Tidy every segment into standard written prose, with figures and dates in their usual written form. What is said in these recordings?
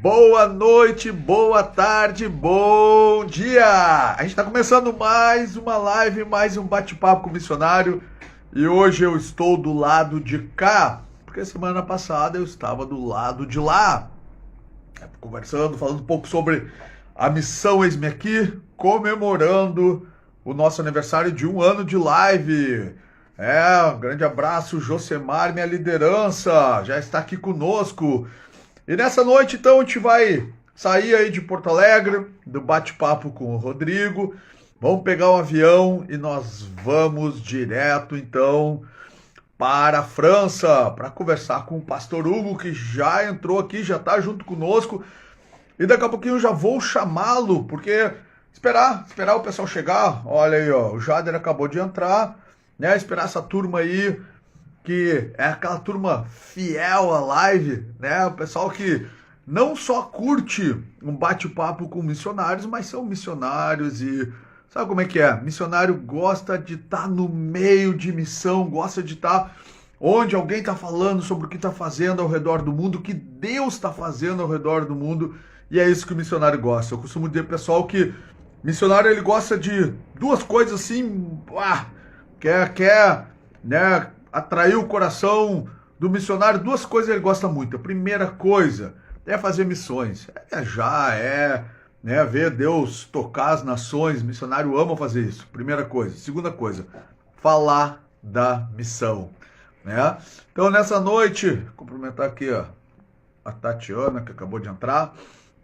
Boa noite, boa tarde, bom dia! A gente está começando mais uma live, mais um bate-papo com o missionário e hoje eu estou do lado de cá, porque semana passada eu estava do lado de lá, conversando, falando um pouco sobre a missão Eis-me Aqui, comemorando o nosso aniversário de 1 ano de live. Um grande abraço, Josemar, minha liderança, já está aqui conosco. E nessa noite, então, a gente vai sair aí de Porto Alegre, do bate-papo com o Rodrigo. Vamos pegar um avião e nós vamos direto, então, para a França, para conversar com o pastor Hugo, que já entrou aqui, já está junto conosco. E daqui a pouquinho eu já vou chamá-lo, porque esperar o pessoal chegar. Olha aí, ó, o Jader acabou de entrar, né? Esperar essa turma aí, que é aquela turma fiel à live, né? O pessoal que não só curte um bate-papo com missionários, mas são missionários e sabe como é que é? Missionário gosta de estar no meio de missão, gosta de estar onde alguém está falando sobre o que está fazendo ao redor do mundo, o que Deus está fazendo ao redor do mundo, e é isso que o missionário gosta. Eu costumo dizer, pessoal, que missionário ele gosta de duas coisas assim, quer, né, atrair o coração do missionário, duas coisas ele gosta muito. A primeira coisa é fazer missões, é viajar, né, ver Deus tocar as nações. O missionário ama fazer isso, primeira coisa. Segunda coisa, falar da missão, né? Então nessa noite, cumprimentar aqui ó, a Tatiana, que acabou de entrar,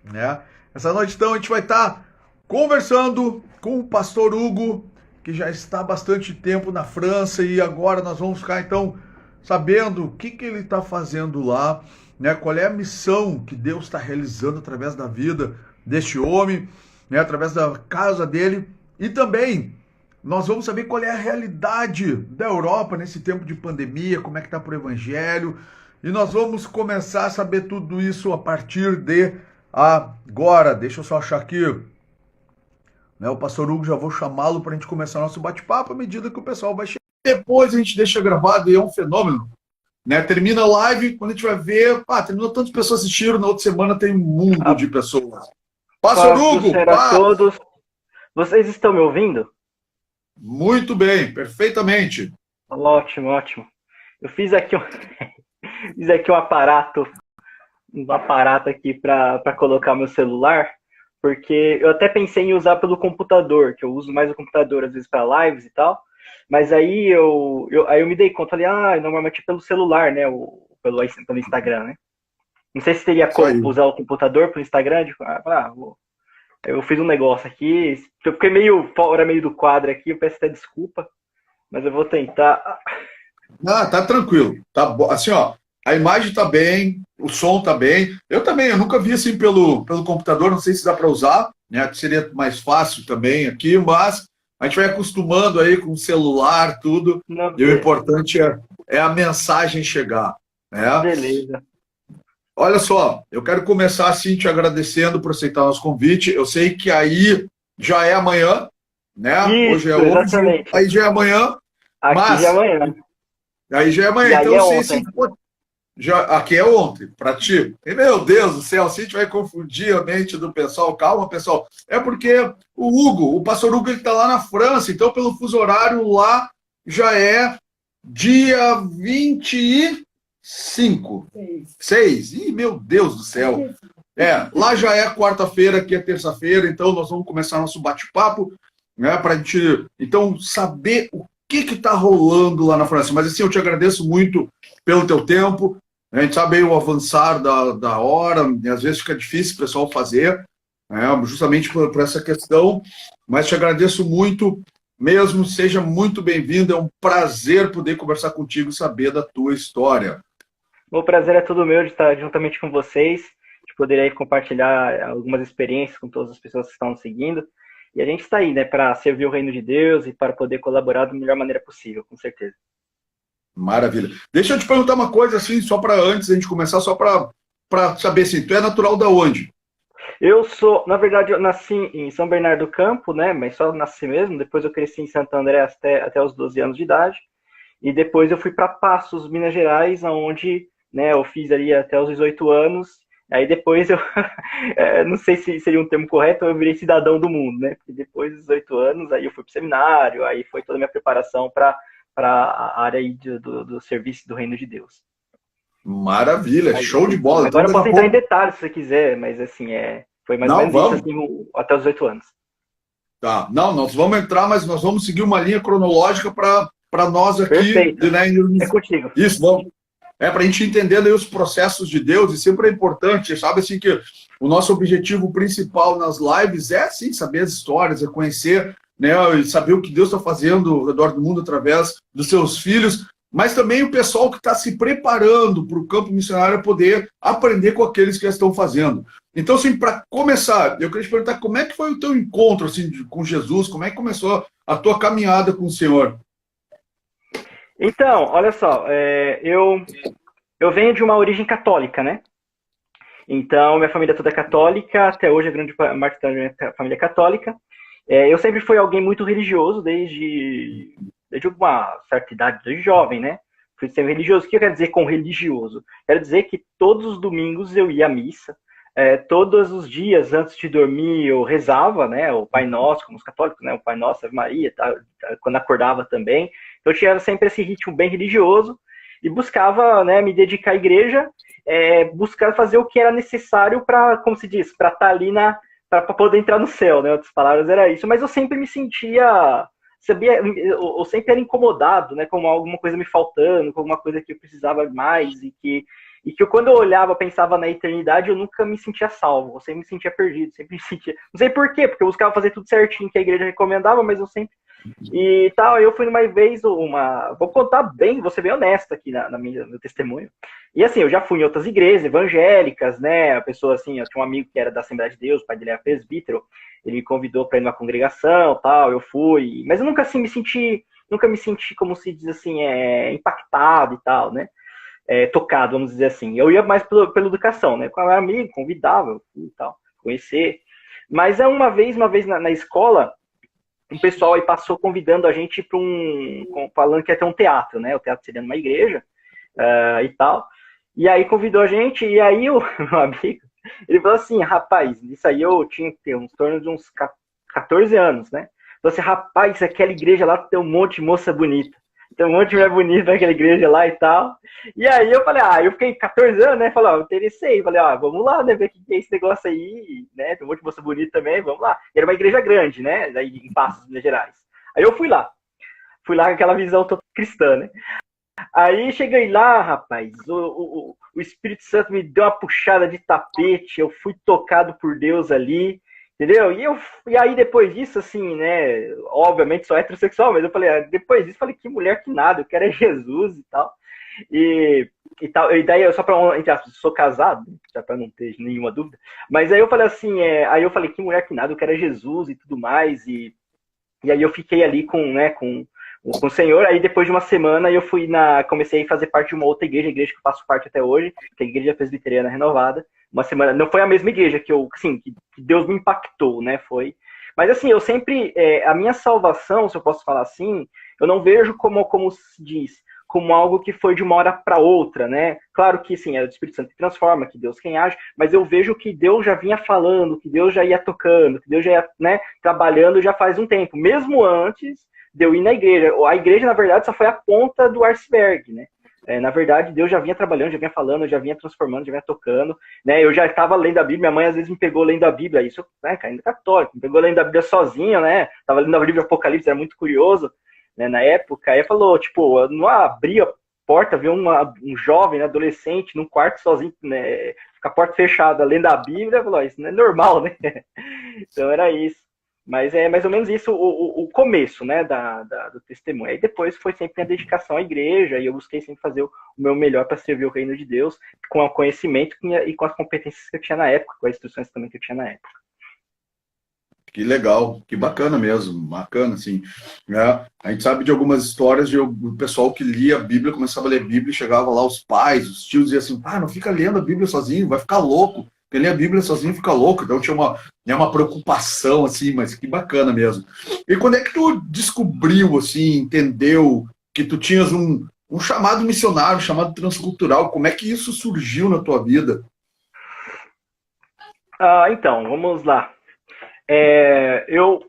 né? Essa noite então a gente vai estar conversando com o pastor Hugo, que já está há bastante tempo na França, e agora nós vamos ficar então sabendo o que ele está fazendo lá, né? Qual é a missão que Deus está realizando através da vida deste homem, né? Através da casa dele, e também nós vamos saber qual é a realidade da Europa nesse tempo de pandemia, como é que está para o evangelho, e nós vamos começar a saber tudo isso a partir de agora. Deixa eu só achar aqui, né, o pastor Hugo, já vou chamá-lo para a gente começar nosso bate-papo à medida que o pessoal vai chegar. Depois a gente deixa gravado e é um fenômeno, né? Termina a live, quando a gente vai ver, terminou tantas pessoas assistiram, na outra semana tem um mundo de pessoas. Pastor Hugo, a todos. Vocês estão me ouvindo? Muito bem, perfeitamente. Ótimo, ótimo. Eu fiz aqui um aparato aqui para colocar meu celular, porque eu até pensei em usar pelo computador, que eu uso mais o computador às vezes para lives e tal, mas aí eu me dei conta, falei, normalmente é pelo celular, né, pelo Instagram, né? Não sei se teria como usar o computador pelo Instagram, eu fiz um negócio aqui, eu fiquei fora meio do quadro aqui, eu peço até desculpa, mas eu vou tentar. Tá tranquilo, tá bom, assim, ó, a imagem tá bem, o som tá bem. Eu nunca vi assim pelo computador, não sei se dá para usar, né? Seria mais fácil também aqui, mas a gente vai acostumando aí com o celular, tudo. Não, e o importante é a mensagem chegar, né? Beleza. Olha só, eu quero começar assim te agradecendo por aceitar o nosso convite. Eu sei que aí já é amanhã, né? Isso, hoje é hoje, exatamente. aí já é amanhã. Aqui já é amanhã. Aí já é amanhã, e então aí é eu sei ontem. se já, aqui é ontem, para ti. E, meu Deus do céu, se a gente vai confundir a mente do pessoal, calma, pessoal. É porque o pastor Hugo, ele está lá na França, então pelo fuso horário lá já é dia 25. 6. Ih, meu Deus do céu. Lá já é quarta-feira, aqui é terça-feira, então nós vamos começar nosso bate-papo, né, para a gente, então, saber o que está rolando lá na França. Mas assim, eu te agradeço muito pelo teu tempo. A gente sabe aí o avançar da hora, e às vezes fica difícil o pessoal fazer, né, justamente por essa questão, mas te agradeço muito mesmo, seja muito bem-vindo, é um prazer poder conversar contigo e saber da tua história. O prazer é todo meu de estar juntamente com vocês, de poder aí compartilhar algumas experiências com todas as pessoas que estão nos seguindo, e a gente está aí, né, para servir o reino de Deus e para poder colaborar da melhor maneira possível, com certeza. Maravilha. Deixa eu te perguntar uma coisa, assim, só para antes da gente começar, só para saber, assim, tu é natural da onde? Na verdade, eu nasci em São Bernardo do Campo, né, mas só nasci mesmo, depois eu cresci em Santo André até os 12 anos de idade, e depois eu fui para Passos, Minas Gerais, onde, né, eu fiz ali até os 18 anos, Aí depois eu, não sei se seria um termo correto, eu virei cidadão do mundo, né? Porque depois dos 18 anos, aí eu fui pro seminário, aí foi toda a minha preparação para a área aí do serviço do reino de Deus. Maravilha, Mas, show de bola. Então, agora eu daqui posso a entrar em pouco. detalhes se você quiser, mas assim, foi mais ou Não, menos isso, vamos. assim, até os 18 anos. Tá. Não, nós vamos entrar, mas nós vamos seguir uma linha cronológica para nós aqui, Perfeito. né? É contigo. Isso, vamos. Para a gente entender aí os processos de Deus, e sempre é importante, sabe, assim, que o nosso objetivo principal nas lives é, sim, saber as histórias, é conhecer, né, e saber o que Deus está fazendo ao redor do mundo através dos seus filhos, mas também o pessoal que está se preparando para o campo missionário poder aprender com aqueles que já estão fazendo. Então, assim, para começar, eu queria te perguntar como é que foi o teu encontro, assim, com Jesus, como é que começou a tua caminhada com o Senhor? Então, olha só, eu venho de uma origem católica, né? Então, minha família toda é católica, até hoje a grande parte da minha família é católica. Eu sempre fui alguém muito religioso, desde uma certa idade, desde jovem, né? Fui sempre religioso. O que eu quero dizer com religioso? Quero dizer que todos os domingos eu ia à missa, todos os dias antes de dormir eu rezava, né? O Pai Nosso, como os católicos, né? O Pai Nosso, Ave Maria, tá? Quando acordava também. Então eu tinha sempre esse ritmo bem religioso e buscava, né, me dedicar à igreja, buscar fazer o que era necessário para, como se diz, para estar ali para poder entrar no céu, né? Outras palavras era isso. Mas eu sempre me sentia, sabia, eu sempre era incomodado, né? Com alguma coisa me faltando, com alguma coisa que eu precisava mais e que quando eu olhava, pensava na eternidade, eu nunca me sentia salvo, eu sempre me sentia perdido, sempre me sentia, não sei por quê, porque eu buscava fazer tudo certinho que a igreja recomendava, mas eu sempre e tal, eu fui numa vez, vou contar bem, vou ser bem honesto aqui no meu testemunho. E assim, eu já fui em outras igrejas evangélicas, né? A pessoa assim, eu tinha um amigo que era da Assembleia de Deus, o pai dele era presbítero, ele me convidou para ir numa congregação, tal, eu fui, mas eu nunca assim nunca me senti, como se diz assim, impactado e tal, né? Tocado, vamos dizer assim. Eu ia mais pela educação, né? Quando eu era amigo, convidava, eu fui e tal, conhecer. Mas uma vez na escola, um pessoal aí passou convidando a gente para falando que ia ter um teatro, né? O teatro seria numa igreja e tal. E aí convidou a gente, e aí o meu amigo, ele falou assim, rapaz, isso aí eu tinha que ter uns torno de uns 14 anos, né? Falou assim, rapaz, aquela igreja lá tem um monte de moça bonita. Tem um monte de mulher bonita naquela igreja lá e tal. E aí eu falei, eu fiquei 14 anos, né? Falei, eu interessei. Falei, vamos lá, né? Ver o que é esse negócio aí, né? Tem um monte de moça bonita também, vamos lá. E era uma igreja grande, né? Daí em Passos, Minas Gerais. Aí eu fui lá. Fui lá com aquela visão toda cristã, né? Aí cheguei lá, rapaz, o Espírito Santo me deu uma puxada de tapete, eu fui tocado por Deus ali, entendeu? E aí depois disso, assim, né, obviamente sou heterossexual, mas eu falei, depois disso, falei, que mulher que nada, eu quero Jesus e tal. E tal, e daí, só pra, entre aspas, sou casado, já pra não ter nenhuma dúvida, mas aí eu falei assim, aí eu falei, que mulher que nada, eu quero Jesus e tudo mais, e aí eu fiquei ali com o Senhor. Aí depois de uma semana eu comecei a fazer parte de uma outra igreja, a igreja que eu faço parte até hoje, que é a Igreja Presbiteriana Renovada. Uma semana, não foi a mesma igreja que que Deus me impactou, né? Foi. Mas assim, eu sempre, a minha salvação, se eu posso falar assim, eu não vejo como se diz, como algo que foi de uma hora para outra, né? Claro que sim, é o Espírito Santo que transforma, que Deus quem age, mas eu vejo que Deus já vinha falando, que Deus já ia tocando, que Deus já ia, né, trabalhando já faz um tempo, mesmo antes de eu ir na igreja. A igreja, na verdade, só foi a ponta do iceberg, né? Na verdade, Deus já vinha trabalhando, já vinha falando, já vinha transformando, já vinha tocando, né? Eu já estava lendo a Bíblia, minha mãe às vezes me pegou lendo a Bíblia, isso, né, ainda católico, me pegou lendo a Bíblia sozinha, né? Tava lendo a Bíblia Apocalipse, era muito curioso, né, na época. Aí falou, tipo, eu não abria a porta, vi um jovem, né, adolescente, num quarto sozinho, né, com a porta fechada, lendo a Bíblia, falou, isso não é normal, né? Então era isso. Mas é mais ou menos isso o começo, né, do testemunho. Aí depois foi sempre a dedicação à igreja, e eu busquei sempre fazer o meu melhor para servir o reino de Deus, com o conhecimento e com as competências que eu tinha na época, com as instruções também que eu tinha na época. Que legal, que bacana mesmo, bacana, assim, né? A gente sabe de algumas histórias de o pessoal que lia a Bíblia, começava a ler a Bíblia, e chegava lá os pais, os tios, diziam assim, não fica lendo a Bíblia sozinho, vai ficar louco. Quem lê a Bíblia sozinho fica louco. Então tinha uma preocupação, assim, mas que bacana mesmo. E quando é que tu descobriu, assim, entendeu que tu tinhas um chamado missionário, um chamado transcultural? Como é que isso surgiu na tua vida? Então, vamos lá. É, eu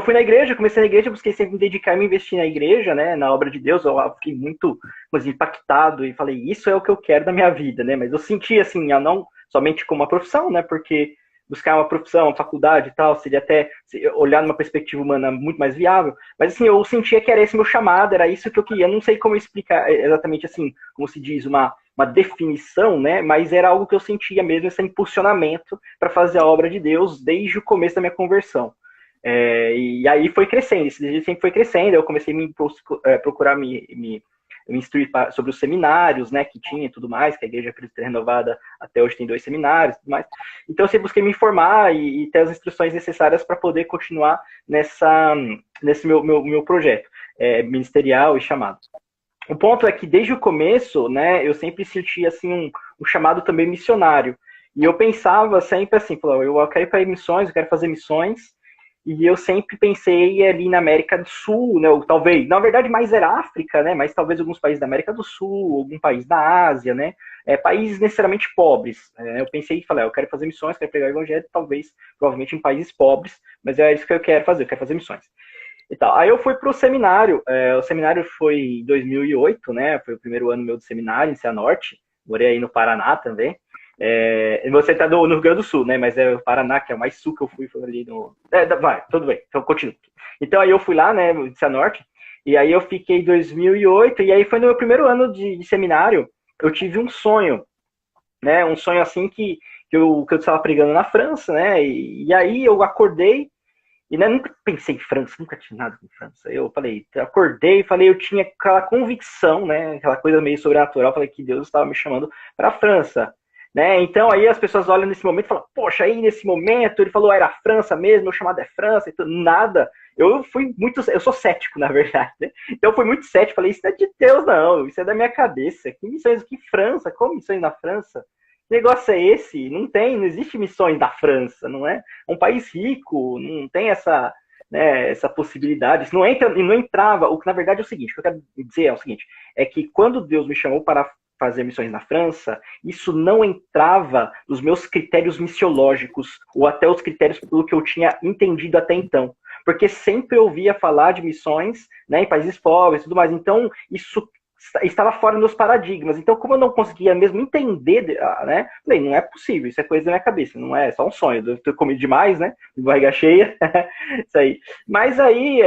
fui na igreja, comecei na igreja, busquei sempre me dedicar e me investir na igreja, né, na obra de Deus. Eu fiquei muito impactado e falei, isso é o que eu quero da minha vida, né? Mas eu senti assim, não somente como uma profissão, né? Porque buscar uma profissão, uma faculdade e tal, seria até olhar numa perspectiva humana muito mais viável. Mas assim, eu sentia que era esse meu chamado, era isso que eu queria. Não sei como explicar exatamente assim, como se diz, uma definição, né? Mas era algo que eu sentia mesmo, esse impulsionamento para fazer a obra de Deus desde o começo da minha conversão. E aí foi crescendo, esse desejo sempre foi crescendo. Eu comecei a procurar me instruir sobre os seminários, né, que tinha e tudo mais, que a Igreja Cristã Renovada até hoje tem 2 seminários e tudo mais. Então eu sempre busquei me informar e ter as instruções necessárias para poder continuar nesse meu projeto ministerial e chamado. O ponto é que desde o começo, né, eu sempre senti assim um chamado também missionário. E eu pensava sempre assim, eu quero ir para missões, eu quero fazer missões. E eu sempre pensei ali na América do Sul, né? Ou talvez, na verdade, mais era África, né? Mas talvez alguns países da América do Sul, algum país da Ásia, né? Países necessariamente pobres. Eu pensei e falei, eu quero fazer missões, quero pregar o evangelho, talvez, provavelmente em países pobres, mas é isso que eu quero fazer missões. E tal. Aí eu fui para o seminário, o seminário foi em 2008, né? Foi o primeiro ano meu de seminário em Cianorte, morei aí no Paraná também. Você está no Rio Grande do Sul, né? Mas é o Paraná, que é o mais sul que eu fui, foi ali no. Vai, tudo bem, então continua. Então aí eu fui lá, né, no Cianorte, e aí eu fiquei em 2008, e aí foi no meu primeiro ano de seminário, eu tive um sonho, né? Um sonho assim que eu estava pregando na França, né? E aí eu acordei, e né, nunca pensei em França, nunca tinha nada com França. Eu falei, acordei e falei, eu tinha aquela convicção, né? Aquela coisa meio sobrenatural, falei que Deus estava me chamando para a França. Né? Então aí as pessoas olham nesse momento e falam, poxa, aí nesse momento ele falou, era França mesmo, meu chamado é França, então, nada. Eu sou cético, na verdade, né? Então eu fui muito cético, falei, isso não é de Deus, não, isso é da minha cabeça. Que missões, que França? Como missões na França? Que negócio é esse? Não existe missões da França, não é? É um país rico, não tem essa possibilidade. Isso não entrava. O que na verdade é o seguinte, o que eu quero dizer é o seguinte, é que quando Deus me chamou para fazer missões na França, isso não entrava nos meus critérios missiológicos, ou até os critérios pelo que eu tinha entendido até então. Porque sempre eu ouvia falar de missões, né, em países pobres e tudo mais. Então, isso estava fora dos meus paradigmas. Então, como eu não conseguia mesmo entender, né, falei, não é possível, isso é coisa da minha cabeça, não é só um sonho. Eu tô comido demais, né, de barriga cheia, isso aí. Mas aí,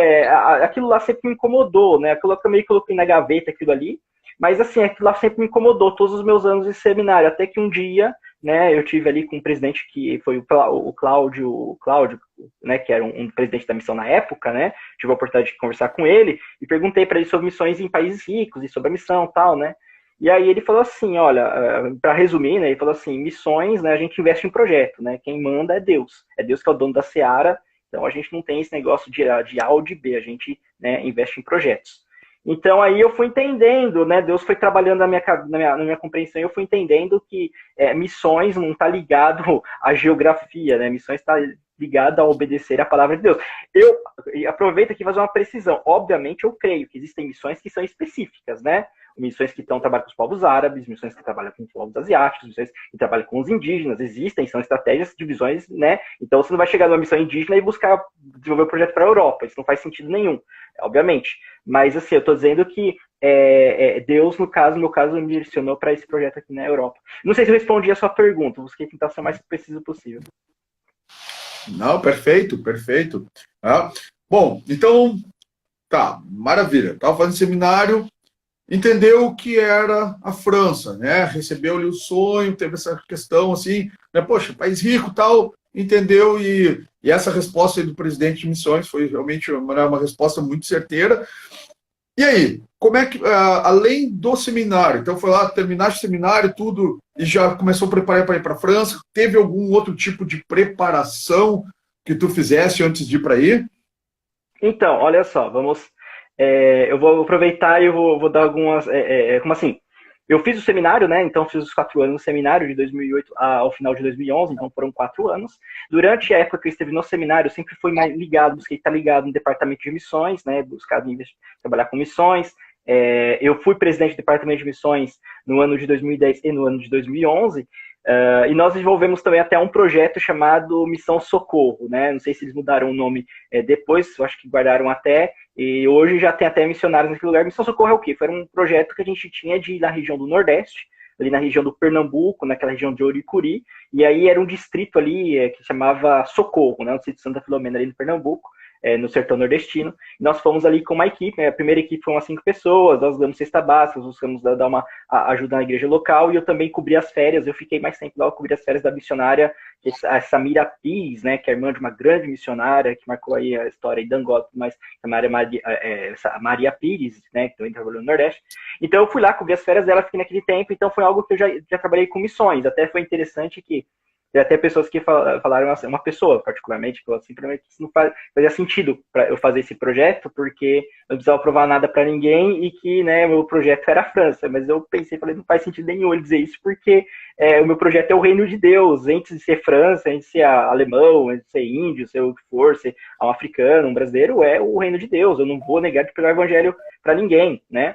aquilo lá sempre me incomodou, né, aquilo que eu meio coloquei na gaveta, aquilo ali. Mas assim, aquilo lá sempre me incomodou todos os meus anos de seminário, até que um dia, né, eu tive ali com um presidente que foi o Cláudio, né, que era um presidente da missão na época, né, tive a oportunidade de conversar com ele e perguntei para ele sobre missões em países ricos e sobre a missão, tal, né. E aí ele falou assim, olha, para resumir, né, ele falou assim, missões, né, a gente investe em projeto, né, quem manda é Deus que é o dono da seara, então a gente não tem esse negócio de A ou de B, a gente, né, investe em projetos. Então aí eu fui entendendo, né? Deus foi trabalhando na minha compreensão, e eu fui entendendo que missões não está ligado à geografia, né? Missões está ligado a obedecer a palavra de Deus. Eu aproveito aqui e fazer uma precisão. Obviamente eu creio que existem missões que são específicas, né? Missões que estão trabalhando com os povos árabes, missões que trabalham com os povos asiáticos, missões que trabalham com os indígenas, existem, são estratégias, divisões, né? Então você não vai chegar numa missão indígena e buscar desenvolver um projeto para a Europa, isso não faz sentido nenhum, obviamente. Mas assim, eu estou dizendo que Deus, no meu caso, me direcionou para esse projeto aqui na Europa. Não sei se eu respondi a sua pergunta, busquei tentar ser o mais preciso possível. Não, perfeito, perfeito. Bom, então, tá, maravilha. Estava fazendo seminário, entendeu o que era a França, né? Recebeu-lhe o sonho, teve essa questão assim, né? Poxa, país rico tal, entendeu? E essa resposta aí do presidente de missões foi realmente uma resposta muito certeira. E aí, como é que, além do seminário, então foi lá, terminaste o seminário, tudo, e já começou a preparar para ir para a França, teve algum outro tipo de preparação que tu fizesse antes de ir para aí? Então, olha só, eu vou aproveitar e eu vou dar algumas, como assim, eu fiz o seminário, né? Então fiz os 4 anos no seminário de 2008 ao final de 2011, então foram 4 anos. Durante a época que eu esteve no seminário, eu sempre fui mais ligado, busquei estar ligado no departamento de missões, né? Buscar trabalhar com missões. Eu fui presidente do departamento de missões no ano de 2010 e no ano de 2011. E nós desenvolvemos também até um projeto chamado Missão Socorro, né? Não sei se eles mudaram o nome depois, eu acho que guardaram até, e hoje já tem até missionários naquele lugar. Missão Socorro é o quê? Foi um projeto que a gente tinha de ir na região do Nordeste, ali na região do Pernambuco, naquela região de Oricuri, e aí era um distrito ali que chamava Socorro, né? O distrito de Santa Filomena ali no Pernambuco, no sertão nordestino. Nós fomos ali com uma equipe, né? A primeira equipe foi umas 5 pessoas, nós damos cesta básica, nós buscamos dar uma ajuda na igreja local, e eu também cobri as férias, eu fiquei mais tempo lá, eu cobri as férias da missionária, a Samira Pires, né, que é irmã de uma grande missionária, que marcou aí a história de Angola, mas a Maria Pires, né, que também trabalhou no Nordeste. Então eu fui lá, cobri as férias dela, fiquei naquele tempo, então foi algo que eu já trabalhei com missões, até foi interessante que tem até pessoas que falaram assim, uma pessoa particularmente, que falou assim, para mim que isso não fazia sentido para eu fazer esse projeto, porque eu não precisava provar nada para ninguém e que, né, o meu projeto era a França. Mas eu pensei, falei, não faz sentido nenhum ele dizer isso, porque o meu projeto é o reino de Deus, antes de ser França, antes de ser alemão, antes de ser índio, ser o que for, ser um africano, um brasileiro, é o reino de Deus. Eu não vou negar de pregar o evangelho para ninguém, né?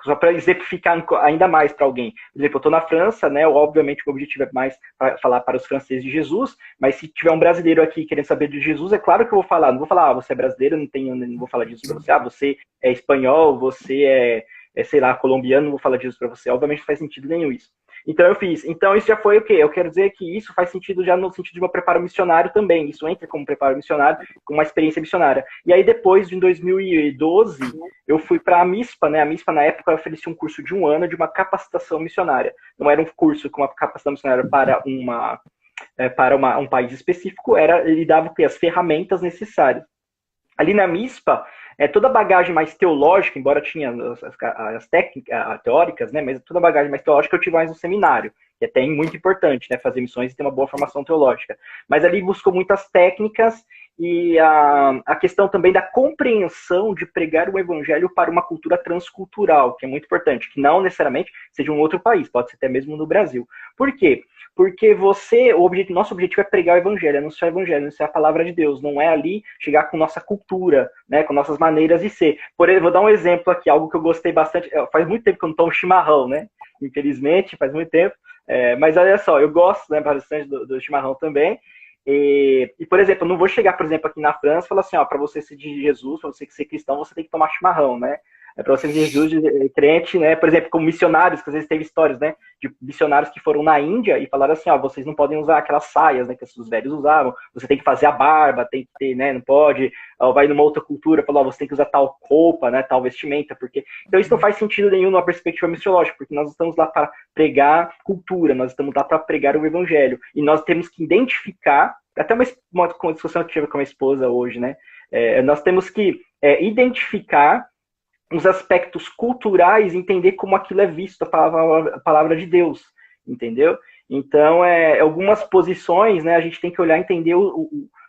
Só para exemplificar ainda mais para alguém. Por exemplo, eu estou na França, né? Obviamente o meu objetivo é mais falar para os franceses de Jesus, mas se tiver um brasileiro aqui querendo saber de Jesus, é claro que eu vou falar. Não vou falar, você é brasileiro, não vou falar disso para você. Você é espanhol, você sei lá, colombiano, não vou falar disso para você. Obviamente não faz sentido nenhum isso. Então eu fiz. Então isso já foi o quê? Eu quero dizer que isso faz sentido já no sentido de meu preparo missionário também. Isso entra como preparo missionário, com uma experiência missionária. E aí depois, em 2012, eu fui para a MISPA, né? A MISPA, na época, oferecia um curso de 1 ano de uma capacitação missionária. Não era um curso com uma capacitação missionária para um país específico, ele dava o quê? As ferramentas necessárias. Ali na MISPA, toda a bagagem mais teológica, embora tinha as técnicas teóricas, né, mas toda a bagagem mais teológica eu tive mais no seminário, que é até muito importante, né, fazer missões e ter uma boa formação teológica. Mas ali buscou muitas técnicas e a questão também da compreensão de pregar o evangelho para uma cultura transcultural, que é muito importante, que não necessariamente seja um outro país, pode ser até mesmo no Brasil. Por quê? Porque nosso objetivo é pregar o evangelho, anunciar a palavra de Deus, não é ali chegar com nossa cultura, né, com nossas maneiras de ser. Por exemplo, vou dar um exemplo aqui, algo que eu gostei bastante, faz muito tempo que eu não tomo chimarrão, né, infelizmente, faz muito tempo, mas olha só, eu gosto, né, bastante do chimarrão também, e, por exemplo, eu não vou chegar, por exemplo, aqui na França e falar assim, ó, para você ser de Jesus, para você ser cristão, você tem que tomar chimarrão, né? Para você ser de Jesus, crente, né? Por exemplo, como missionários, que às vezes teve histórias, né? De missionários que foram na Índia e falaram assim, ó, vocês não podem usar aquelas saias, né? Que os velhos usavam. Você tem que fazer a barba, tem que ter, né? Não pode. Vai numa outra cultura, falar, ó, você tem que usar tal roupa, né? Tal vestimenta, porque... Então isso não faz sentido nenhum numa perspectiva missiológica, porque nós estamos lá para pregar cultura, nós estamos lá para pregar o evangelho. E nós temos que identificar, até uma discussão que eu tive com a minha esposa hoje, né? Nós temos que identificar os aspectos culturais, entender como aquilo é visto, a palavra de Deus, entendeu? Então, algumas posições, né, a gente tem que olhar e entender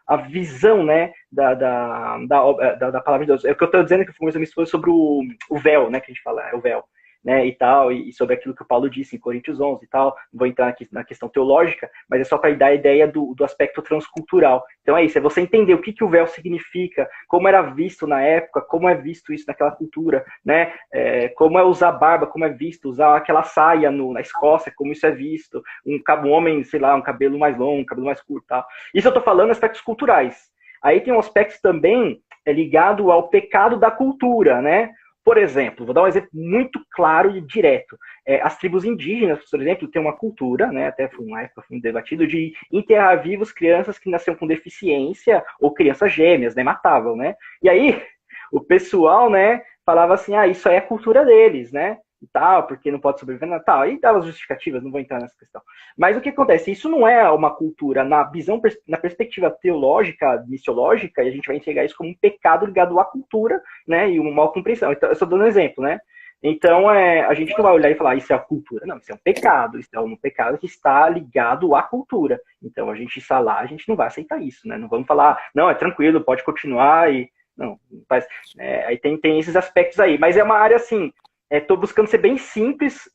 a visão, né, da palavra de Deus. É o que eu estou dizendo, que eu fui com a minha esposa sobre o véu, né, que a gente fala, o véu. Né, e tal, e sobre aquilo que o Paulo disse em Coríntios 11 e tal, não vou entrar aqui na questão teológica, mas é só para dar a ideia do aspecto transcultural. Então é isso, é você entender o que o véu significa, como era visto na época, como é visto isso naquela cultura, né, como é usar barba, como é visto, usar aquela saia na Escócia, como isso é visto, um homem, sei lá, um cabelo mais longo, um cabelo mais curto, tal. Isso eu tô falando aspectos culturais. Aí tem um aspecto também ligado ao pecado da cultura, né? Por exemplo, vou dar um exemplo muito claro e direto. As tribos indígenas, por exemplo, têm uma cultura, né, até foi uma época foi debatido, de enterrar vivos crianças que nasceram com deficiência ou crianças gêmeas, né, matavam, né? E aí o pessoal, né, falava assim, isso aí é a cultura deles, né? E tal, porque não pode sobreviver, tal. Aí dava as justificativas, não vou entrar nessa questão. Mas o que acontece? Isso não é uma cultura na perspectiva teológica, missiológica, e a gente vai enxergar isso como um pecado ligado à cultura, né, e uma mal compreensão. Então, eu estou dando um exemplo, né? Então, a gente não vai olhar e falar, isso é a cultura. Não, isso é um pecado. Isso é um pecado que está ligado à cultura. Então, a gente está lá, a gente não vai aceitar isso, né? Não vamos falar, não, é tranquilo, pode continuar e... Não, faz... aí tem esses aspectos aí. Mas é uma área, assim... Estou buscando ser bem simples,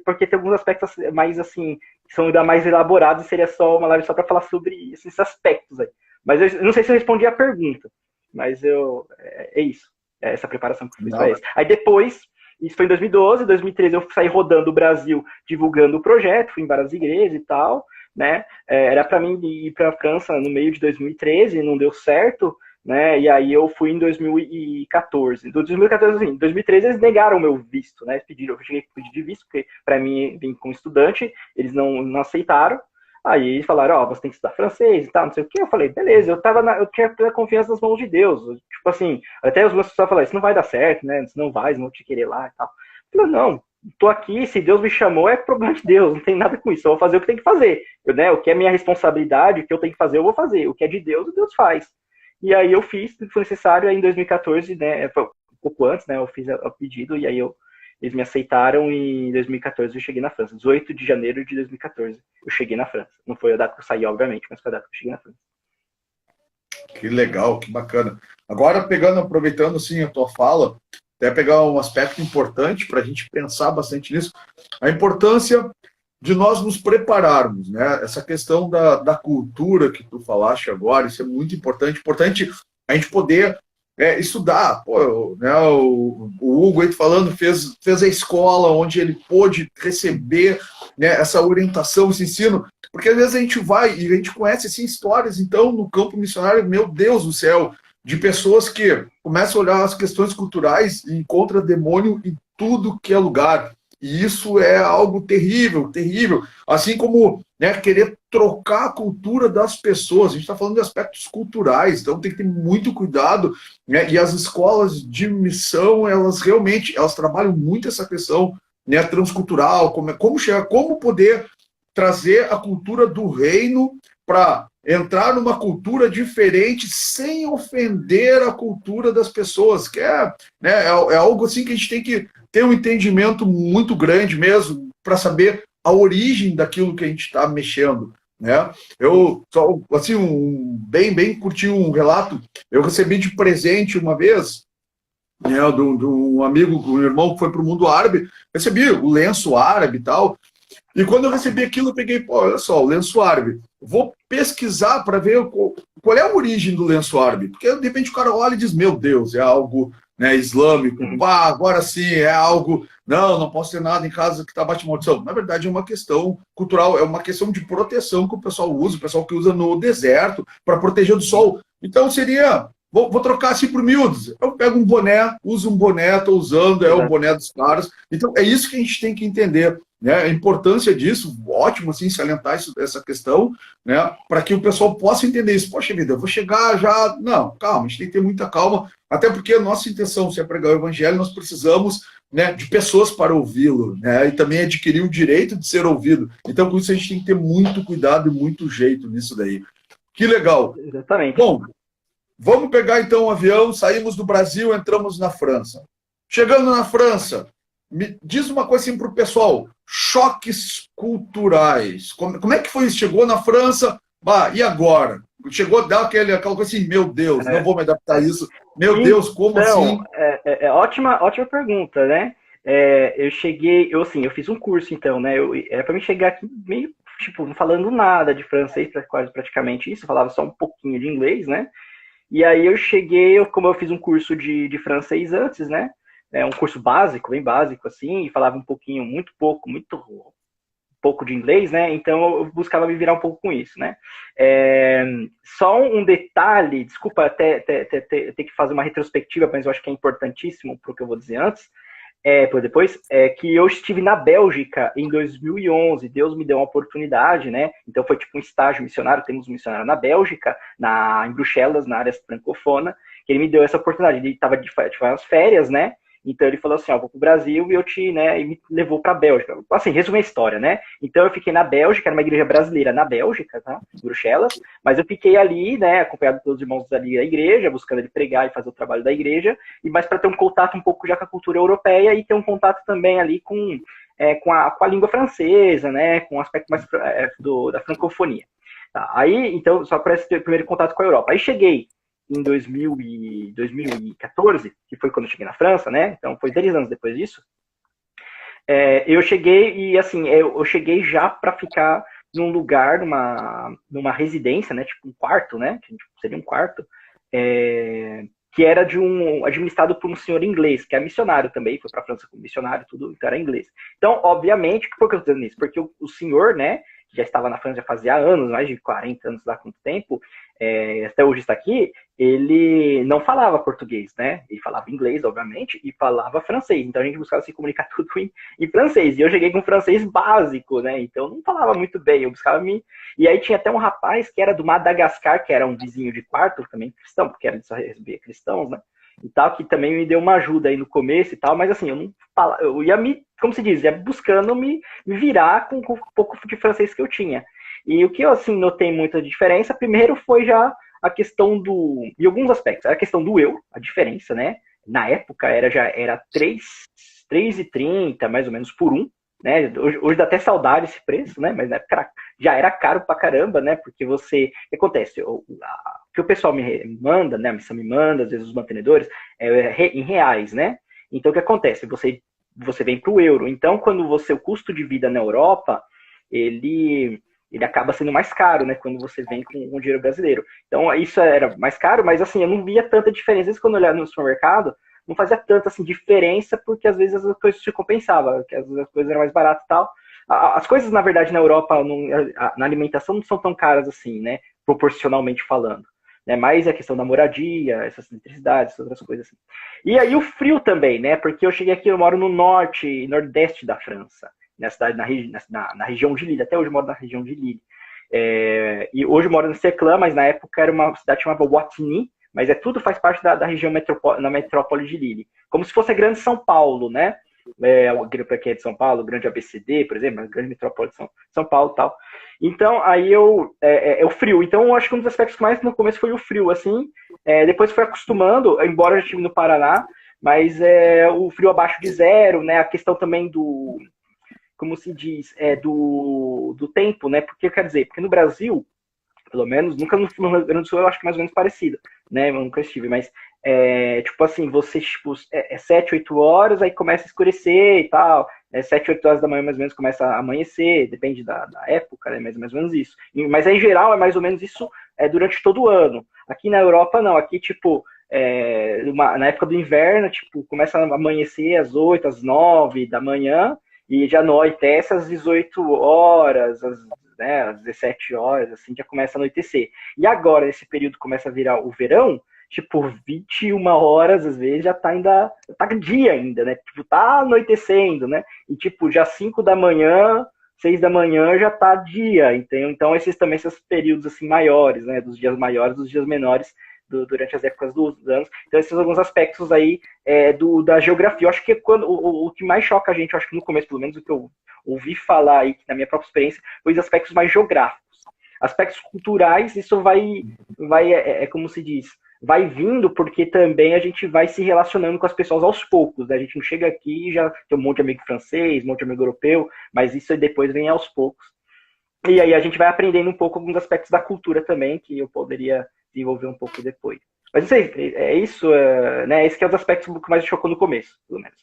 porque tem alguns aspectos mais assim, que são ainda mais elaborados, e seria só uma live só para falar sobre esses aspectos aí. Mas eu não sei se eu respondi a pergunta, mas é isso. É essa preparação que eu fiz para isso. Aí depois isso foi em 2012, 2013 eu saí rodando o Brasil divulgando o projeto, fui em várias igrejas e tal, né? Era para mim ir para a França no meio de 2013, não deu certo, né? E aí eu fui em 2014. Do 2014, assim, em 2013 eles negaram o meu visto, né? Eu cheguei a pedir de visto, porque para mim, vim como estudante, eles não aceitaram. Aí eles falaram, ó, você tem que estudar francês e tal, não sei o que. Eu falei, beleza, eu tinha plena confiança nas mãos de Deus. Tipo assim, até os meus pessoal falaram, isso não vai dar certo, né? Isso não vai, eles vão te querer lá e tal. Eu falei, não, tô aqui, se Deus me chamou, é problema de Deus, não tem nada com isso. Eu vou fazer o que tem que fazer. Né, o que é minha responsabilidade, o que eu tenho que fazer, eu vou fazer. O que é de Deus, Deus faz. E aí eu fiz, foi necessário, aí em 2014, né, um pouco antes, né, eu fiz o pedido, e aí eles me aceitaram e em 2014 eu cheguei na França. 18 de janeiro de 2014 eu cheguei na França. Não foi a data que eu saí, obviamente, mas foi a data que eu cheguei na França. Que legal, que bacana. Agora, aproveitando assim a tua fala, até pegar um aspecto importante para a gente pensar bastante nisso, a importância de nós nos prepararmos, né? Essa questão da cultura que tu falaste agora, isso é muito importante. Importante a gente poder estudar. Pô, né, o Hugo aí falando, fez a escola onde ele pôde receber, né, essa orientação, esse ensino, porque às vezes a gente vai e a gente conhece assim, histórias, então, no campo missionário, meu Deus do céu, de pessoas que começam a olhar as questões culturais e encontram demônio em tudo que é lugar. E isso é algo terrível, terrível. Assim como, né, querer trocar a cultura das pessoas. A gente está falando de aspectos culturais, então tem que ter muito cuidado. Né? E as escolas de missão, elas realmente trabalham muito essa questão, né, transcultural, como poder trazer a cultura do reino para entrar numa cultura diferente sem ofender a cultura das pessoas, que né, é algo assim que a gente tem que ter um entendimento muito grande mesmo para saber a origem daquilo que a gente está mexendo. Né? Eu, só assim, bem curti um relato, eu recebi de presente uma vez, né, de um amigo, um irmão que foi para o mundo árabe, recebi o lenço árabe e tal, e quando eu recebi aquilo, eu peguei, pô, olha só, o lenço árabe. Vou pesquisar para ver qual é a origem do lenço árabe. Porque, de repente, o cara olha e diz, meu Deus, é algo, né, islâmico. Pá, agora sim, é algo... Não posso ter nada em casa que está bate maldição. Na verdade, é uma questão cultural, é uma questão de proteção que o pessoal usa, o pessoal que usa no deserto para proteger do sol. Então, seria... Vou trocar assim por miúdos. Eu pego um boné, uso um boné, estou usando, é o boné dos caras. Então, é isso que a gente tem que entender. Né, a importância disso, ótimo assim, salientar essa questão, né, para que o pessoal possa entender isso. Poxa vida, eu vou chegar já... Não, calma, a gente tem que ter muita calma, até porque a nossa intenção, se é pregar o evangelho, nós precisamos, né, de pessoas para ouvi-lo, né, e também adquirir o direito de ser ouvido. Então, com isso, a gente tem que ter muito cuidado e muito jeito nisso daí. Que legal. Exatamente. Bom, vamos pegar então um avião, saímos do Brasil, entramos na França. Chegando na França, me diz uma coisa assim para o pessoal, choques culturais. Como é que foi isso? Chegou na França, e agora? Chegou a dar aquela coisa assim, meu Deus, não vou me adaptar a isso. Meu Deus, como assim? Ótima pergunta, né? Eu fiz um curso, então, né? Era para mim chegar aqui meio, tipo, não falando nada de francês, quase praticamente isso, eu falava só um pouquinho de inglês, né? E aí eu cheguei, como eu fiz um curso de francês antes, né? Um curso básico, bem básico, assim, e falava um pouquinho, muito pouco de inglês, né? Então eu buscava me virar um pouco com isso, né? Só um detalhe, desculpa até ter que fazer uma retrospectiva, mas eu acho que é importantíssimo para o que eu vou dizer antes, depois, que eu estive na Bélgica em 2011, Deus me deu uma oportunidade, né? Então foi tipo um estágio missionário, temos um missionário na Bélgica, em Bruxelas, na área francofona, que ele me deu essa oportunidade, ele estava de férias, né? Então ele falou assim, ó, vou pro Brasil e me levou pra Bélgica. Assim, resume a história, né? Então eu fiquei na Bélgica, era uma igreja brasileira na Bélgica, tá? Em Bruxelas, mas eu fiquei ali, né, acompanhado pelos irmãos ali da igreja, buscando ele pregar e fazer o trabalho da igreja, mas para ter um contato um pouco já com a cultura europeia e ter um contato também ali com a língua francesa, né, com o aspecto mais da francofonia. Tá? Aí, então, só para esse primeiro contato com a Europa. Aí cheguei em 2014, que foi quando eu cheguei na França, né? Então foi 10 anos depois disso. Eu cheguei e assim, eu cheguei já para ficar num lugar, numa residência, né? Tipo um quarto, né? Seria um quarto, que era administrado por um senhor inglês, que é missionário também, foi para a França como missionário, tudo, então era inglês. Então, obviamente, por que eu estou dizendo isso? Porque o senhor, né, que já estava na França já fazia anos, mais de 40 anos, lá quanto tempo, até hoje está aqui, ele não falava português, né? Ele falava inglês, obviamente, e falava francês. Então a gente buscava se comunicar tudo em francês. E eu cheguei com francês básico, né? Então eu não falava muito bem, eu buscava me. E aí tinha até um rapaz que era do Madagascar, que era um vizinho de quarto, também cristão, porque era de só receber cristãos, né? E tal, que também me deu uma ajuda aí no começo e tal, mas assim, eu não falava, eu ia como se diz, ia buscando me virar com um pouco de francês que eu tinha. E o que eu, assim, notei muita diferença, primeiro foi já a questão em alguns aspectos, a questão do euro, a diferença, né? Na época já era 3,30 mais ou menos por um, né? Hoje dá até saudade esse preço, né? Mas na época já era caro pra caramba, né? Porque o que acontece? O que o pessoal me manda, né? A missão me manda, às vezes os mantenedores, em reais, né? Então o que acontece? Você vem pro euro. Então, quando o custo de vida na Europa, ele acaba sendo mais caro, né, quando você vem com o dinheiro brasileiro. Então, isso era mais caro, mas, assim, eu não via tanta diferença. Às vezes, quando eu olhava no supermercado, não fazia tanta, assim, diferença, porque, às vezes, as coisas se compensavam, porque às vezes as coisas eram mais baratas e tal. As coisas, na verdade, na Europa, na alimentação, não são tão caras assim, né, proporcionalmente falando. Né, mais a questão da moradia, essas eletricidades, essas outras coisas assim. E aí o frio também, né, porque eu cheguei aqui, eu moro no norte e nordeste da França, na cidade, na região de Lille. Até hoje eu moro na região de Lille. E hoje eu moro no Seclin, mas na época era uma cidade chamada Wattignies, mas tudo faz parte da região na metrópole de Lille. Como se fosse a grande São Paulo, né? O grupo aqui é de São Paulo, o grande ABCD, por exemplo, a grande metrópole de São Paulo e tal. Então, aí o frio. Então, eu acho que um dos aspectos que mais no começo foi o frio, assim. Depois foi acostumando, embora eu já estive no Paraná, mas o frio abaixo de zero, né? A questão também como se diz, do tempo, né? Porque quer dizer, porque no Brasil, pelo menos, nunca no Rio Grande do Sul eu acho que é mais ou menos parecido, né? Eu nunca estive, mas tipo assim, você, tipo, 7, 8 horas, aí começa a escurecer e tal. 7, 8 horas da manhã, mais ou menos, começa a amanhecer, depende da época, né? Mais ou menos isso. Mas em geral é mais ou menos isso durante todo o ano. Aqui na Europa, não, aqui, tipo, na época do inverno, tipo, começa a amanhecer às 8, às 9 da manhã, e já anoitece às 18 horas, às 17 horas, assim, já começa a anoitecer. E agora, esse período começa a virar o verão, tipo, 21 horas, às vezes, já tá dia ainda, né? Tipo, tá anoitecendo, né? E, tipo, já 5 da manhã, 6 da manhã já tá dia, entendeu? Então, esses períodos, assim, maiores, né? Dos dias maiores, dos dias menores, durante as épocas dos anos. Então, esses são alguns aspectos aí da geografia. Eu acho que o que mais choca a gente, eu acho que no começo, pelo menos, o que eu ouvi falar aí, na minha própria experiência, foi os aspectos mais geográficos. Aspectos culturais, isso vai como se diz, vai vindo porque também a gente vai se relacionando com as pessoas aos poucos. Né? A gente não chega aqui e já tem um monte de amigo francês, um monte de amigo europeu, mas isso depois vem aos poucos. E aí a gente vai aprendendo um pouco alguns aspectos da cultura também, que eu poderia desenvolver um pouco depois. Mas não sei, é isso, né? Esse que é os aspectos que mais me chocou no começo, pelo menos.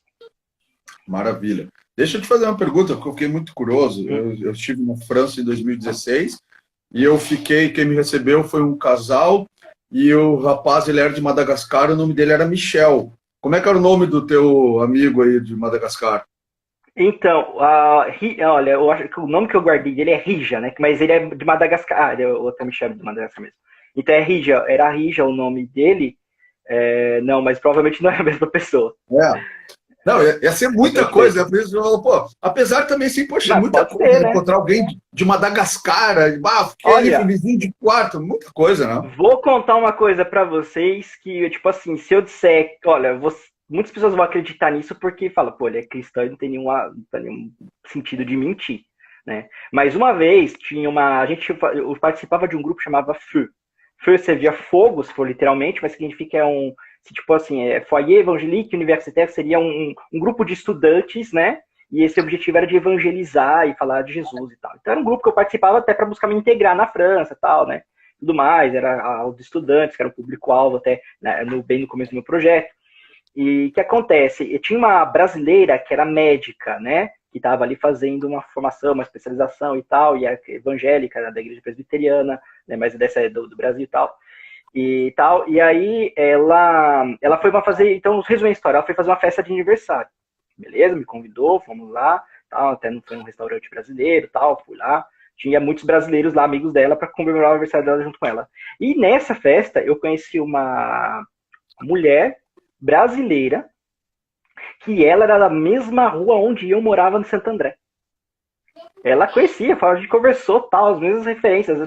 Maravilha. Deixa eu te fazer uma pergunta, porque eu fiquei muito curioso. Eu estive na França em 2016 e quem me recebeu foi um casal e o rapaz, ele era de Madagascar, o nome dele era Michel. Como é que era o nome do teu amigo aí de Madagascar? Então, olha, eu acho que o nome que eu guardei dele é Rija, né? Mas ele é de Madagascar. Eu até me chamo de Madagascar mesmo. Então era Rija o nome dele. Não, mas provavelmente não é a mesma pessoa. Não, ia ser muita coisa. Pô, apesar também, sim, poxa, Mas muita pode coisa. ser, né? Encontrar alguém de Madagascar, fiquei Olha, ali, vizinho de quarto, muita coisa, né? Vou contar uma coisa pra vocês que, tipo assim, se eu disser, olha, muitas pessoas vão acreditar nisso porque fala, pô, ele é cristão e não tem nenhum sentido de mentir, né? Mas uma vez eu participava de um grupo que chamava FEU. FEU servia fogo, se for literalmente, mas significa tipo assim, Foyer Evangélique Universitaire, seria um grupo de estudantes, né? E esse objetivo era de evangelizar e falar de Jesus e tal. Então era um grupo que eu participava até para buscar me integrar na França e tal, né? Tudo mais, era os estudantes, que era o público-alvo até bem no começo do meu projeto. E o que acontece? Eu tinha uma brasileira que era médica, né? Que estava ali fazendo uma formação, uma especialização e tal, e é evangélica, da igreja presbiteriana, né? Mas dessa do Brasil e tal. e tal. E aí ela foi para fazer, então, resumindo a história, ela foi fazer uma festa de aniversário. Beleza, me convidou, fomos lá, tal, até não foi um restaurante brasileiro, tal, fui lá. Tinha muitos brasileiros lá, amigos dela, para comemorar o aniversário dela junto com ela. E nessa festa eu conheci uma mulher brasileira que ela era da mesma rua onde eu morava no Santo André. Ela conhecia, a gente conversou, tal, as mesmas referências.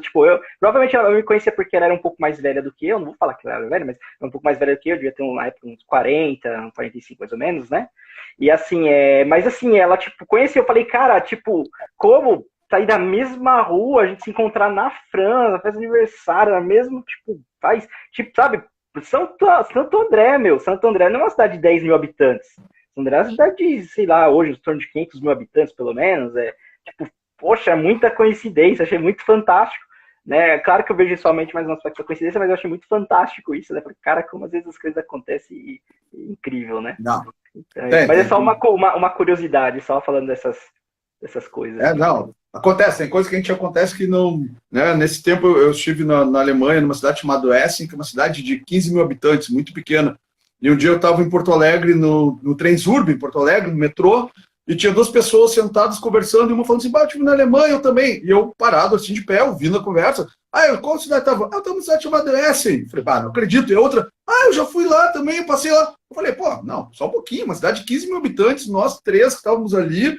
Provavelmente ela me conhecia porque ela era um pouco mais velha do que eu, não vou falar que ela era velha, mas era um pouco mais velha do que eu, devia ter na época uns 40, 45 mais ou menos, né? E assim, mas assim, ela, tipo, conhecia, eu falei, cara, tipo, como sair da mesma rua, a gente se encontrar na França, faz aniversário, na mesma, tipo, faz, tipo, sabe, Santo André, meu, Santo André não é uma cidade de 10 mil habitantes. Santo André é uma cidade de, sei lá, hoje, em torno de 500 mil habitantes, pelo menos, tipo, poxa, é muita coincidência, achei muito fantástico, né? Claro que eu vejo somente mais um aspecto da coincidência, mas eu achei muito fantástico isso, né? Porque, cara, como às vezes as coisas acontecem e incrível, né? Não. Então, mas é só uma curiosidade, só falando dessas coisas. Não. Acontece, tem coisas que a gente acontece que não. Né? Nesse tempo eu estive na Alemanha, numa cidade chamada Essen, que é uma cidade de 15 mil habitantes, muito pequena. E um dia eu estava em Porto Alegre, no Transurb, em Porto Alegre, no metrô, e tinha duas pessoas sentadas conversando, e uma falando assim, eu estive na Alemanha, eu também. E eu parado assim de pé, ouvindo a conversa. Qual cidade estava? Eu estava numa cidade chamada Essen. Falei, não acredito. E a outra, eu já fui lá também, eu passei lá. Eu falei, não, só um pouquinho, uma cidade de 15 mil habitantes, nós três que estávamos ali,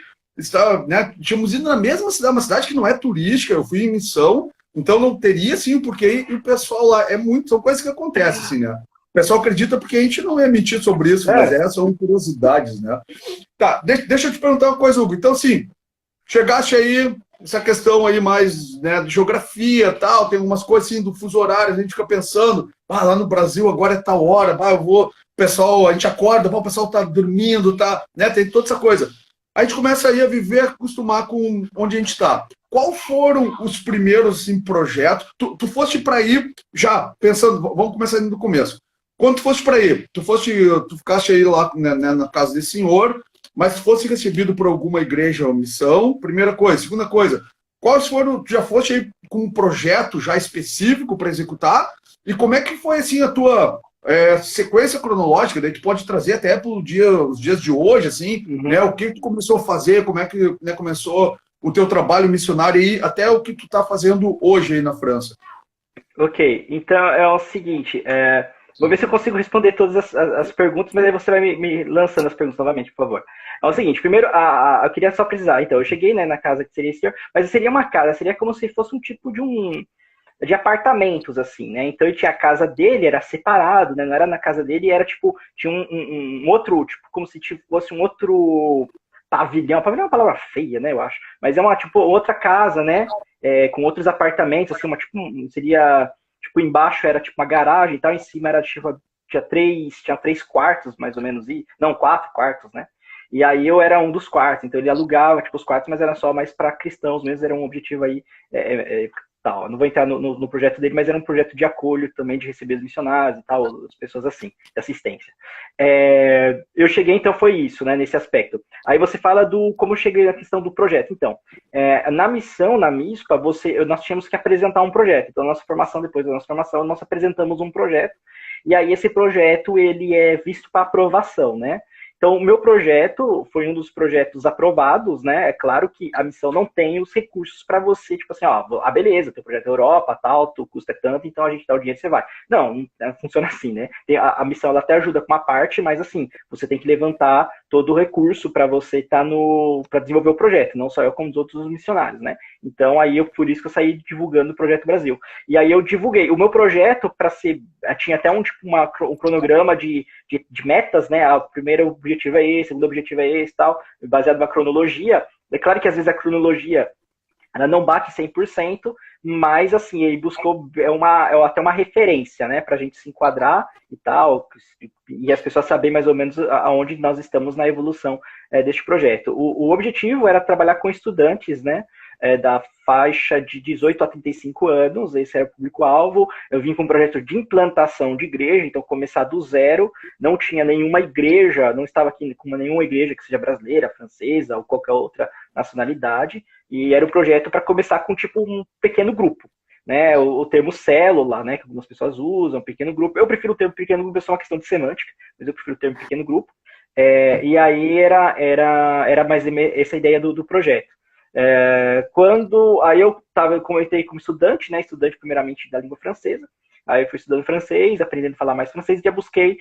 né, tínhamos ido na mesma cidade, uma cidade que não é turística, eu fui em missão, então não teria, assim, porque o pessoal lá, são coisas que acontecem, assim, né? O pessoal acredita porque a gente não é mentir sobre isso, mas são curiosidades, né? Tá, deixa eu te perguntar uma coisa, Hugo. Então, assim, chegaste aí, essa questão aí mais, né, de geografia e tal, tem algumas coisas assim do fuso horário, a gente fica pensando, lá no Brasil agora é tal hora, o pessoal, a gente acorda, o pessoal tá dormindo, tá, né, tem toda essa coisa. A gente começa aí a viver, acostumar com onde a gente está. Qual foram os primeiros assim, projetos? Tu foste para ir, já pensando, vamos começar do começo. Quando tu foste para ir, tu ficaste aí lá, né, na casa desse senhor, mas tu fosse recebido por alguma igreja ou missão, primeira coisa. Segunda coisa, quais foram, tu já foste aí com um projeto já específico para executar? E como é que foi assim a tua sequência cronológica? Daí tu pode trazer até para os dias de hoje, assim, né? O que tu começou a fazer, como é que, né, começou o teu trabalho missionário e até o que tu está fazendo hoje aí na França. Ok, então é o seguinte, vou ver se eu consigo responder todas as perguntas, mas aí você vai me lançando as perguntas novamente, por favor. É o seguinte, primeiro, eu queria só precisar, então, eu cheguei, né, na casa que seria esse senhor, mas seria uma casa, seria como se fosse um tipo de apartamentos, assim, né, então tinha a casa dele, era separado, né, não era na casa dele, era tipo, tinha um outro, tipo, como se fosse um outro pavilhão é uma palavra feia, né, eu acho, mas é uma, tipo, outra casa, né, com outros apartamentos, assim, seria, tipo, embaixo era tipo uma garagem e tal, em cima era, tipo, tinha três quartos, mais ou menos, não, 4 quartos, né, e aí eu era um dos quartos, então ele alugava, tipo, os quartos, mas era só mais para cristãos mesmo, era um objetivo aí, tal. Eu não vou entrar no projeto dele, mas era um projeto de acolho também, de receber os missionários e tal, as pessoas assim, de assistência. Eu cheguei, então foi isso, né, nesse aspecto. Aí você fala como eu cheguei na questão do projeto. Então, na missão, na MISPA, nós tínhamos que apresentar um projeto. Então, depois da nossa formação, nós apresentamos um projeto, e aí esse projeto, ele é visto para aprovação, né? Então, o meu projeto foi um dos projetos aprovados, né? É claro que a missão não tem os recursos para você, tipo assim, beleza, teu projeto é Europa, tal, tu custa tanto, então a gente dá o dinheiro e você vai. Não funciona assim, né? A missão, ela até ajuda com uma parte, mas assim, você tem que levantar todo o recurso para você estar para desenvolver o projeto, não só eu como os outros missionários, né? Então, por isso que eu saí divulgando o Projeto Brasil. E aí eu divulguei. O meu projeto, tinha até um cronograma de metas, né? O primeiro objetivo é esse, o segundo objetivo é esse, tal, baseado na cronologia. É claro que às vezes a cronologia ela não bate 100%, mas assim, ele buscou até uma referência, né, para a gente se enquadrar e tal, e as pessoas saberem mais ou menos aonde nós estamos na evolução deste projeto. O objetivo era trabalhar com estudantes, né, da faixa de 18 a 35 anos, esse era o público-alvo. Eu vim com um projeto de implantação de igreja, então começar do zero, não tinha nenhuma igreja, não estava aqui com nenhuma igreja que seja brasileira, francesa ou qualquer outra nacionalidade, e era um projeto para começar com tipo um pequeno grupo. né, o termo célula, né, que algumas pessoas usam, pequeno grupo. Eu prefiro o termo pequeno grupo, é só uma questão de semântica, mas eu prefiro o termo pequeno grupo. E aí era mais essa ideia do projeto. Aí eu comentei como estudante, né, estudante primeiramente da língua francesa. Aí eu fui estudando francês, aprendendo a falar mais francês, e já busquei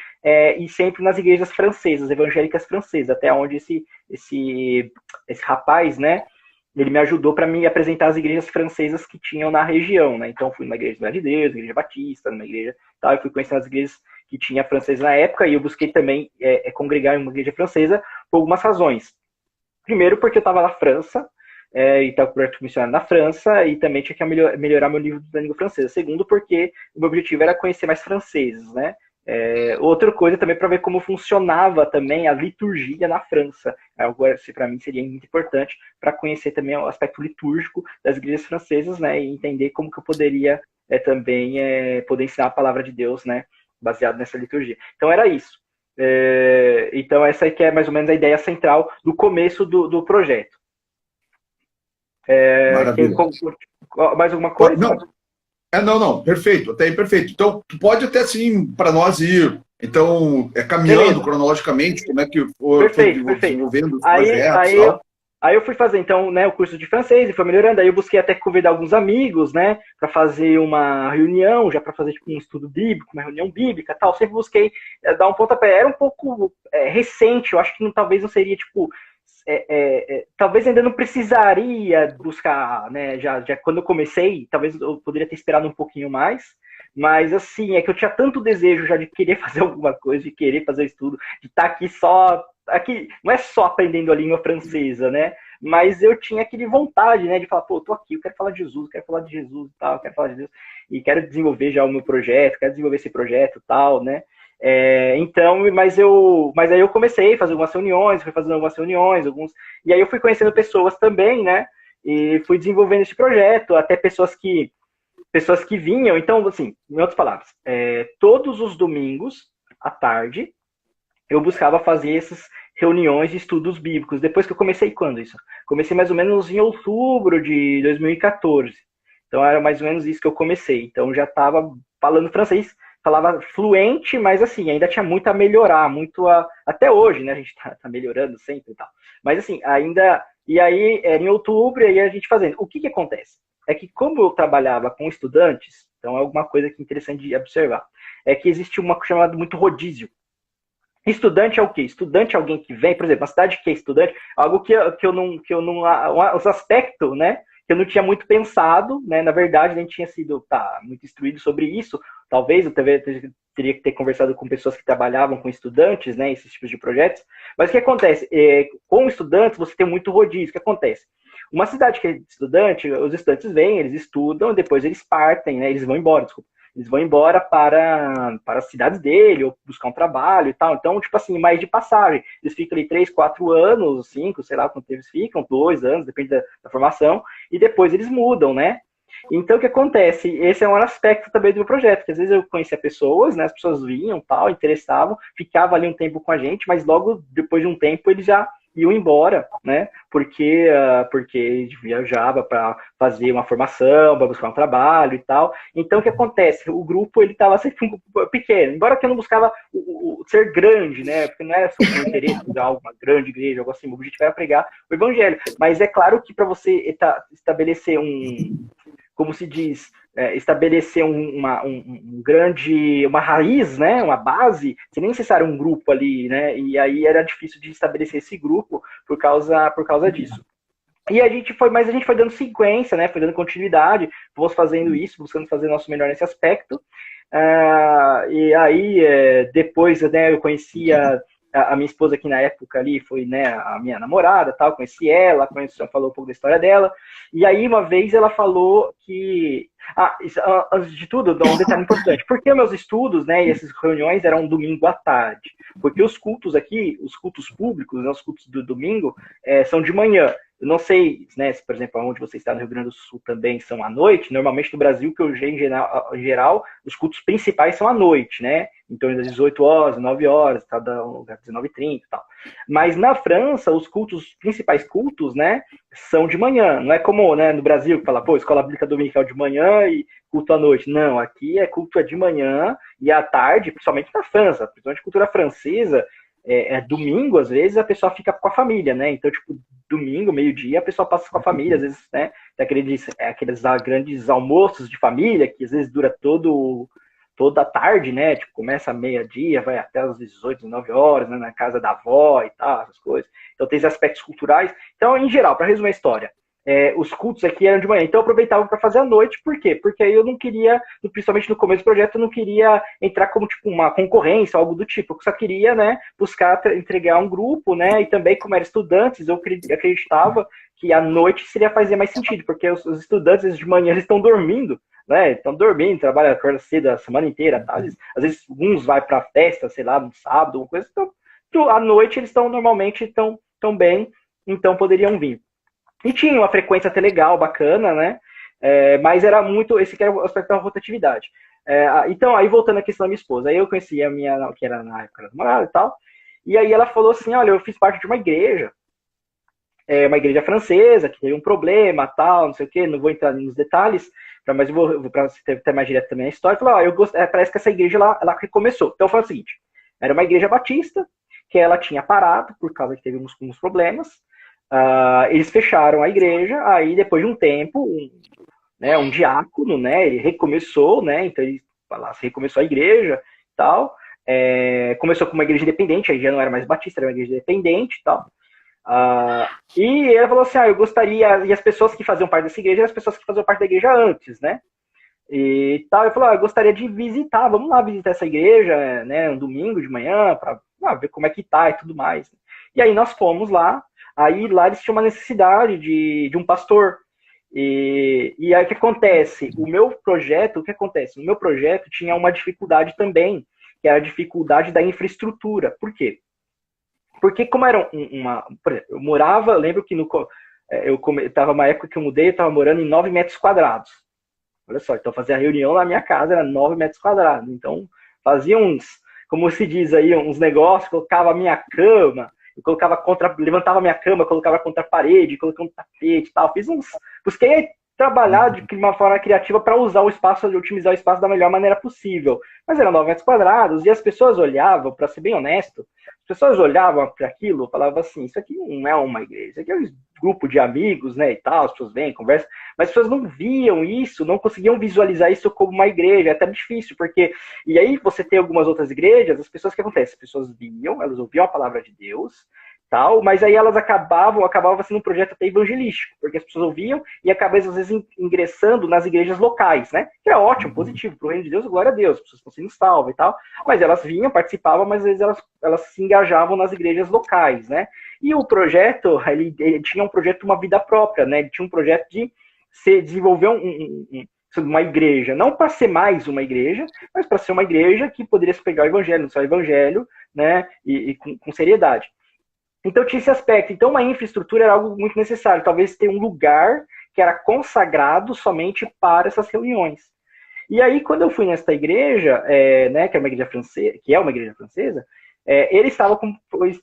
ir sempre nas igrejas francesas, evangélicas francesas, até onde esse rapaz, né, ele me ajudou para me apresentar as igrejas francesas que tinham na região, né? Então fui numa igreja de Deus, igreja batista, numa igreja tal, eu fui conhecendo as igrejas que tinha francesa na época, e eu busquei também congregar em uma igreja francesa por algumas razões. Primeiro, porque eu estava na França, e estava com o projeto missionário na França, e também tinha que melhorar meu nível da língua francesa. Segundo, porque o meu objetivo era conhecer mais franceses, né? Outra coisa também para ver como funcionava também a liturgia na França. Algo para mim seria muito importante para conhecer também o aspecto litúrgico das igrejas francesas, né? E entender como que eu poderia também poder ensinar a palavra de Deus, né? Baseado nessa liturgia. Então era isso. Então essa aqui é mais ou menos a ideia central do começo do projeto. Maravilha. Mais alguma coisa? Não, perfeito, até aí perfeito. Então, tu pode até sim, para nós ir, então, caminhando Beleza. Cronologicamente, como é que foi desenvolvendo os projetos. Aí eu fui fazer, então, né, o curso de francês e foi melhorando. Aí eu busquei até convidar alguns amigos, né, para fazer uma reunião, já para fazer tipo, um estudo bíblico, uma reunião bíblica tal. Sempre busquei dar um pontapé. Era um pouco recente, eu acho que talvez não seria, tipo, talvez ainda não precisaria buscar, né, já quando eu comecei, talvez eu poderia ter esperado um pouquinho mais, mas assim, é que eu tinha tanto desejo já de querer fazer alguma coisa, de querer fazer estudo, de estar aqui, não é só aprendendo a língua francesa, né, mas eu tinha aquele vontade, né, de falar, pô, eu tô aqui, eu quero falar de Jesus, quero falar de Jesus e tal, quero falar de Deus, e quero desenvolver já o meu projeto, quero desenvolver esse projeto e tal, né. Então, mas aí eu comecei a fazer algumas reuniões, fui fazendo algumas reuniões, e aí eu fui conhecendo pessoas também, né? E fui desenvolvendo esse projeto, até pessoas que vinham. Então, assim, em outras palavras, todos os domingos à tarde eu buscava fazer essas reuniões de estudos bíblicos. Depois que eu comecei, quando isso? Comecei mais ou menos em outubro de 2014. Então era mais ou menos isso que eu comecei. Então já estava falando francês. Falava fluente, mas assim, ainda tinha muito a melhorar, até hoje, né? A gente tá melhorando sempre e tal. Mas assim, ainda. E aí, era em outubro, e aí a gente fazendo. O que acontece? É que, como eu trabalhava com estudantes, então é alguma coisa que é interessante de observar. É que existe uma chamada muito rodízio. Estudante é o quê? Estudante é alguém que vem, por exemplo, uma cidade que é estudante, algo que eu não. Os aspectos, né? Que eu não tinha muito pensado, né? Na verdade, a gente tinha sido muito instruído sobre isso. Talvez eu teria que ter conversado com pessoas que trabalhavam com estudantes, né? Esses tipos de projetos. Mas o que acontece? Com estudantes, você tem muito rodízio. O que acontece? Uma cidade que é de estudante, os estudantes vêm, eles estudam, depois eles partem, né? Eles vão embora, desculpa. Eles vão embora para as cidades dele, ou buscar um trabalho e tal. Então, tipo assim, mais de passagem. Eles ficam ali 3, 4 anos, 5, sei lá quanto eles ficam, 2 anos, depende da formação, e depois eles mudam, né? Então, o que acontece? Esse é um aspecto também do meu projeto, que às vezes eu conhecia pessoas, né? As pessoas vinham, tal, interessavam, ficavam ali um tempo com a gente, mas logo depois de um tempo eles já iam embora, né? Porque viajava para fazer uma formação, para buscar um trabalho e tal. Então, o que acontece? O grupo ele estava sempre um grupo pequeno, embora que eu não buscava ser grande, né? Porque não era só o interesse de uma grande igreja, algo assim. O objetivo era pregar o evangelho. Mas é claro que para você estabelecer como se diz, estabelecer uma raiz, né, uma base, seria necessário um grupo ali, né, e aí era difícil de estabelecer esse grupo por causa disso. E a gente foi dando sequência, né, foi dando continuidade, fomos fazendo isso, buscando fazer nosso melhor nesse aspecto, e aí depois, né, eu conhecia a minha esposa aqui na época ali, foi, né, a minha namorada, tal, conheci ela, falou um pouco da história dela, e aí uma vez ela falou que, antes de tudo, um detalhe importante, porque meus estudos, né, e essas reuniões eram domingo à tarde, porque os cultos aqui, os cultos públicos, né, os cultos do domingo, são de manhã. Eu não sei, né, se, por exemplo, onde você está no Rio Grande do Sul também são à noite. Normalmente no Brasil, que eu já em geral, os cultos principais são à noite, né? Então, das 18 horas, 9 horas, cada lugar 19h30 e tal. Mas na França, os principais cultos, né, são de manhã. Não é como, né, no Brasil, que fala, pô, escola bíblica dominical de manhã e culto à noite. Não, aqui culto de manhã e à tarde, principalmente na França, principalmente cultura francesa, domingo, às vezes, a pessoa fica com a família, né? Então, tipo, domingo, meio-dia, a pessoa passa com a família, às vezes, né? Aqueles grandes almoços de família, que às vezes dura toda a tarde, né? Tipo, começa meia-dia, vai até as 18, 19 horas, né? Na casa da avó e tal, essas coisas. Então, tem esses aspectos culturais. Então, em geral, para resumir a história, os cultos aqui eram de manhã. Então eu aproveitava para fazer à noite. Por quê? Porque aí eu não queria, principalmente no começo do projeto, eu não queria entrar como tipo uma concorrência, algo do tipo. Eu só queria, né, buscar entregar um grupo, né, e também como era estudantes, eu acreditava que à noite seria fazer mais sentido, porque os estudantes de manhã eles estão dormindo, né, estão dormindo, trabalham acordam cedo a semana inteira, tá? Às vezes uns vai para festa, sei lá, no sábado, uma coisa, então à noite eles normalmente estão bem, então poderiam vir. E tinha uma frequência até legal, bacana, né? Mas era muito, esse que era o aspecto da rotatividade. Então, aí voltando à questão da minha esposa, aí eu conheci a minha, que era na época namorada e tal, e aí ela falou assim, olha, eu fiz parte de uma igreja francesa, que teve um problema, tal, não sei o quê, não vou entrar nos detalhes, mas eu vou para você ter mais direto também a história, falou, parece que essa igreja ela recomeçou. Então foi o seguinte, era uma igreja batista, que ela tinha parado, por causa que teve uns problemas. Eles fecharam a igreja, aí depois de um tempo, um diácono, né, ele recomeçou, né, então ele recomeçou a igreja e tal, começou com uma igreja independente, aí já não era mais batista, era uma igreja independente e tal, e ele falou assim, eu gostaria, e as pessoas que faziam parte dessa igreja eram as pessoas que faziam parte da igreja antes, né, e tal, ele falou, eu gostaria de visitar, vamos lá visitar essa igreja, né, um domingo de manhã, para ver como é que tá e tudo mais. E aí nós fomos lá. Aí lá eles tinham uma necessidade de um pastor. E aí o que acontece? O que acontece? No meu projeto tinha uma dificuldade também, que era a dificuldade da infraestrutura. Por quê? Porque como era por exemplo, eu morava, lembro que eu estava uma época que eu mudei, eu estava morando em 9 metros quadrados. Olha só, então fazia a reunião na minha casa, era 9 metros quadrados. Então fazia como se diz aí, uns negócios, colocava a minha cama, eu levantava minha cama, colocava contra a parede, colocava um tapete e tal. Busquei trabalhar de uma forma criativa para usar o espaço, otimizar o espaço da melhor maneira possível. Mas eram 9 metros quadrados e as pessoas olhavam, para ser bem honesto, as pessoas olhavam para aquilo e falavam assim, isso aqui não é uma igreja, isso aqui é um grupo de amigos, né, e tal, as pessoas vêm, conversam, mas as pessoas não viam isso, não conseguiam visualizar isso como uma igreja, é até difícil, porque, e aí você tem algumas outras igrejas, as pessoas, o que acontece? As pessoas elas ouviam a palavra de Deus, tal, mas aí elas acabava sendo um projeto até evangelístico, porque as pessoas ouviam e acabavam, às vezes, ingressando nas igrejas locais, né? Que é ótimo, positivo, pro reino de Deus, glória a Deus, as pessoas estão sendo salvas e tal, mas elas vinham, participavam, mas às vezes elas se engajavam nas igrejas locais, né? E o projeto, ele tinha um projeto, uma vida própria, né? Ele tinha um projeto de desenvolver uma igreja, não para ser mais uma igreja, mas para ser uma igreja que poderia se pegar o evangelho, o evangelho, né? E com seriedade. Então tinha esse aspecto. Então uma infraestrutura era algo muito necessário. Talvez ter um lugar que era consagrado somente para essas reuniões. E aí quando eu fui nesta igreja, né, que é uma igreja francesa, eles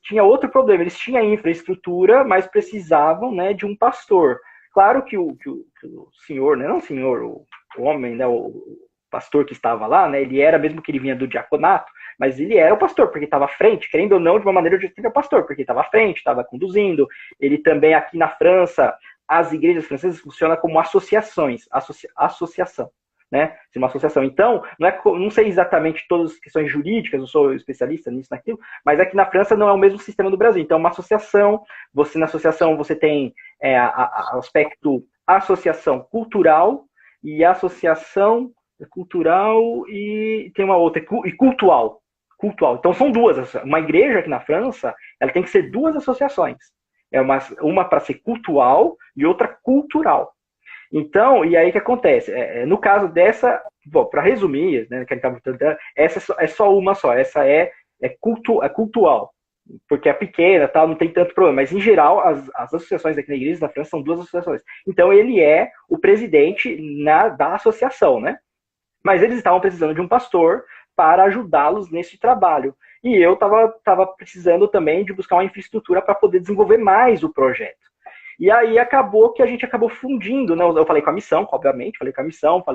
tinha outro problema. Eles tinham infraestrutura, mas precisavam, né, de um pastor. Claro que o senhor, né, não o senhor, o homem, né, o pastor que estava lá, né, ele era, mesmo que ele vinha do diaconato, mas ele era o pastor, porque estava à frente, querendo ou não, de uma maneira de ser pastor, porque estava à frente, estava conduzindo. Ele também, aqui na França, as igrejas francesas funcionam como associações, associação, né? Uma associação. Então, não sei exatamente todas as questões jurídicas, não sou especialista nisso, naquilo, mas aqui na França não é o mesmo sistema do Brasil. Então, uma associação, na associação você tem aspecto associação cultural e associação cultural e tem uma outra, e cultual. Então são duas. Uma igreja aqui na França, ela tem que ser duas associações. Uma para ser cultural e outra cultural. Então, e aí o que acontece? No caso dessa, para resumir, né, que a gente estava essa é só uma só. Essa é cultural, porque é pequena, tal, não tem tanto problema. Mas, em geral, as associações aqui na igreja da França são 2 associações. Então, ele é o presidente da associação, né? Mas eles estavam precisando de um pastor para ajudá-los nesse trabalho. E eu estava precisando também de buscar uma infraestrutura para poder desenvolver mais o projeto. E aí acabou que a gente acabou fundindo, né? Eu falei com a missão, obviamente, falei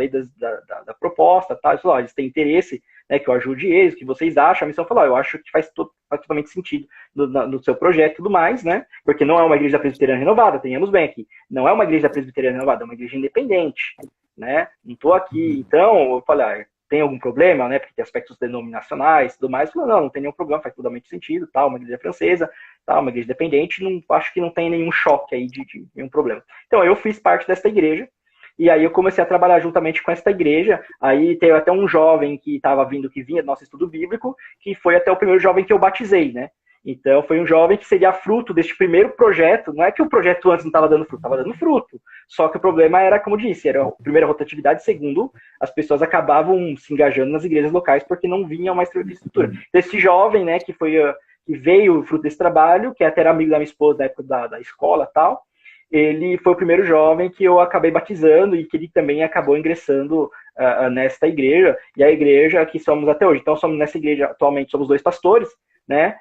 da proposta, tá? Eu falei, eles têm interesse, né, que eu ajude eles, o que vocês acham? A missão falou, eu acho que faz totalmente sentido no seu projeto e tudo mais, né? Porque não é uma igreja presbiteriana renovada, tenhamos bem aqui. Não é uma igreja presbiteriana renovada, é uma igreja independente, né? Não estou aqui, então, eu falei, tem algum problema, né? Porque tem aspectos denominacionais e tudo mais. Eu falei, não tem nenhum problema, faz totalmente sentido, tal, uma igreja francesa, tal, uma igreja independente, não, acho que não tem nenhum choque aí de nenhum problema. Então, eu fiz parte dessa igreja, e aí eu comecei a trabalhar juntamente com essa igreja. Aí teve até um jovem que estava vindo, que vinha do nosso estudo bíblico, que foi até o primeiro jovem que eu batizei, né? Então, foi um jovem que seria fruto deste primeiro projeto. Não é que o projeto antes não estava dando fruto, estava dando fruto. Só que o problema era, como eu disse, era a primeira rotatividade, segundo, as pessoas acabavam se engajando nas igrejas locais porque não vinha uma estrutura. Então, esse jovem, né, que veio fruto desse trabalho, que até era amigo da minha esposa na época da escola e tal, ele foi o primeiro jovem que eu acabei batizando e que ele também acabou ingressando nesta igreja, e a igreja que somos até hoje. Então, somos nessa igreja, atualmente, somos 2 pastores, né?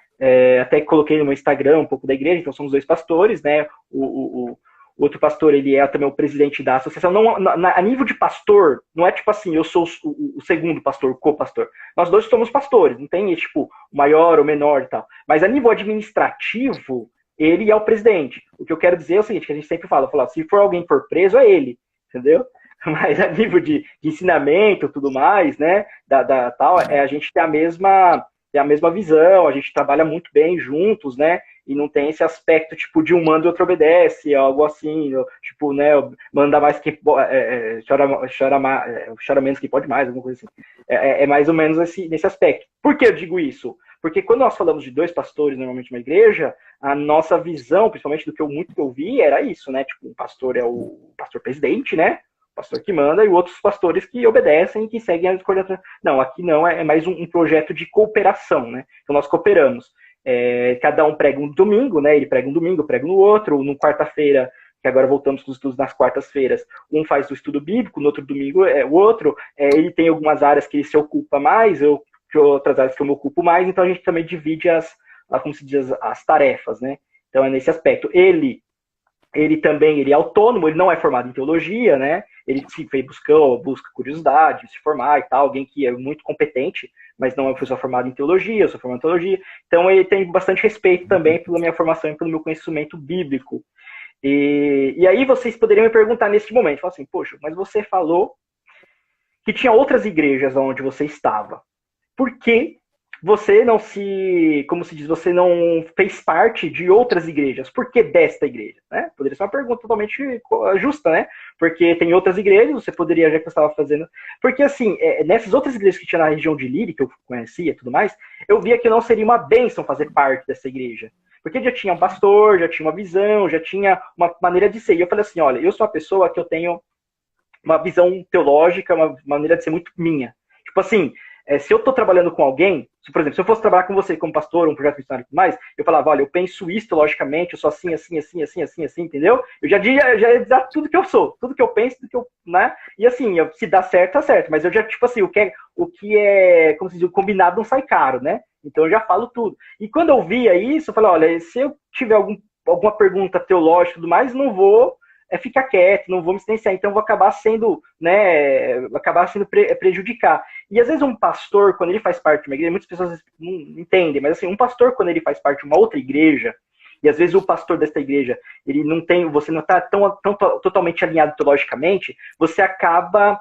Até coloquei no meu Instagram um pouco da igreja, então somos 2 pastores, né? O outro pastor, ele é também o presidente da associação. Não, a nível de pastor, não é tipo assim, eu sou o segundo pastor, o co-pastor. Nós 2 somos pastores, não tem tipo o maior ou menor e tal. Mas a nível administrativo, ele é o presidente. O que eu quero dizer é o seguinte, que a gente sempre fala, se for alguém for preso, é ele, entendeu? Mas a nível de ensinamento e tudo mais, né, tal, a gente tem a mesma visão, a gente trabalha muito bem juntos, né, e não tem esse aspecto, tipo, de um manda e outro obedece, algo assim, tipo, né, manda mais que chora menos que pode mais, alguma coisa assim. É mais ou menos nesse aspecto. Por que eu digo isso? Porque quando nós falamos de 2 pastores, normalmente, numa igreja, a nossa visão, principalmente do que eu vi, era isso, né, tipo, um pastor é o pastor presidente, né, o pastor que manda, e outros pastores que obedecem e que seguem as coordenações. Não, aqui não, é mais um projeto de cooperação, né? Então nós cooperamos. Cada um prega um domingo, né? Ele prega um domingo, eu prego no outro, no quarta-feira, que agora voltamos com os estudos nas quartas-feiras, um faz o estudo bíblico, no outro domingo o outro, ele tem algumas áreas que ele se ocupa mais, outras áreas que eu me ocupo mais, então a gente também divide como se diz, as tarefas, né? Então é nesse aspecto. Ele também é autônomo, ele não é formado em teologia, né? Ele se busca curiosidade, se formar e tal, alguém que é muito competente, mas não é uma pessoa formada em teologia, eu sou formado em teologia. Então ele tem bastante respeito também pela minha formação e pelo meu conhecimento bíblico. E aí vocês poderiam me perguntar nesse momento, falar assim, poxa, mas você falou que tinha outras igrejas onde você estava. Por que você não como se diz, você não fez parte de outras igrejas? Por que desta igreja? Né? Poderia ser uma pergunta totalmente justa, né? Porque tem outras igrejas, você poderia, já que você estava fazendo... Porque, assim, nessas outras igrejas que tinha na região de Lille, que eu conhecia e tudo mais, eu via que não seria uma bênção fazer parte dessa igreja. Porque já tinha um pastor, já tinha uma visão, já tinha uma maneira de ser. E eu falei assim, olha, eu sou uma pessoa que eu tenho uma visão teológica, uma maneira de ser muito minha. Tipo assim... se eu estou trabalhando com alguém, por exemplo, se eu fosse trabalhar com você como pastor, um projeto missionário e tudo mais, eu falava, olha, eu penso isso logicamente, eu sou assim, entendeu? Eu já ia dizer tudo que eu sou, tudo que eu penso, tudo que eu, né? E assim, se dá certo, tá certo, mas eu já, tipo assim, o que é, como se diz, o combinado não sai caro, né? Então eu já falo tudo. E quando eu via isso, eu falei, olha, se eu tiver alguma pergunta teológica e tudo mais, não vou ficar quieto, não vou me silenciar, então vou acabar sendo, né, prejudicar. E às vezes um pastor, quando ele faz parte de uma igreja, muitas pessoas não entendem, mas assim, um pastor, quando ele faz parte de uma outra igreja, e às vezes o pastor dessa igreja, você não está tão totalmente alinhado teologicamente, você acaba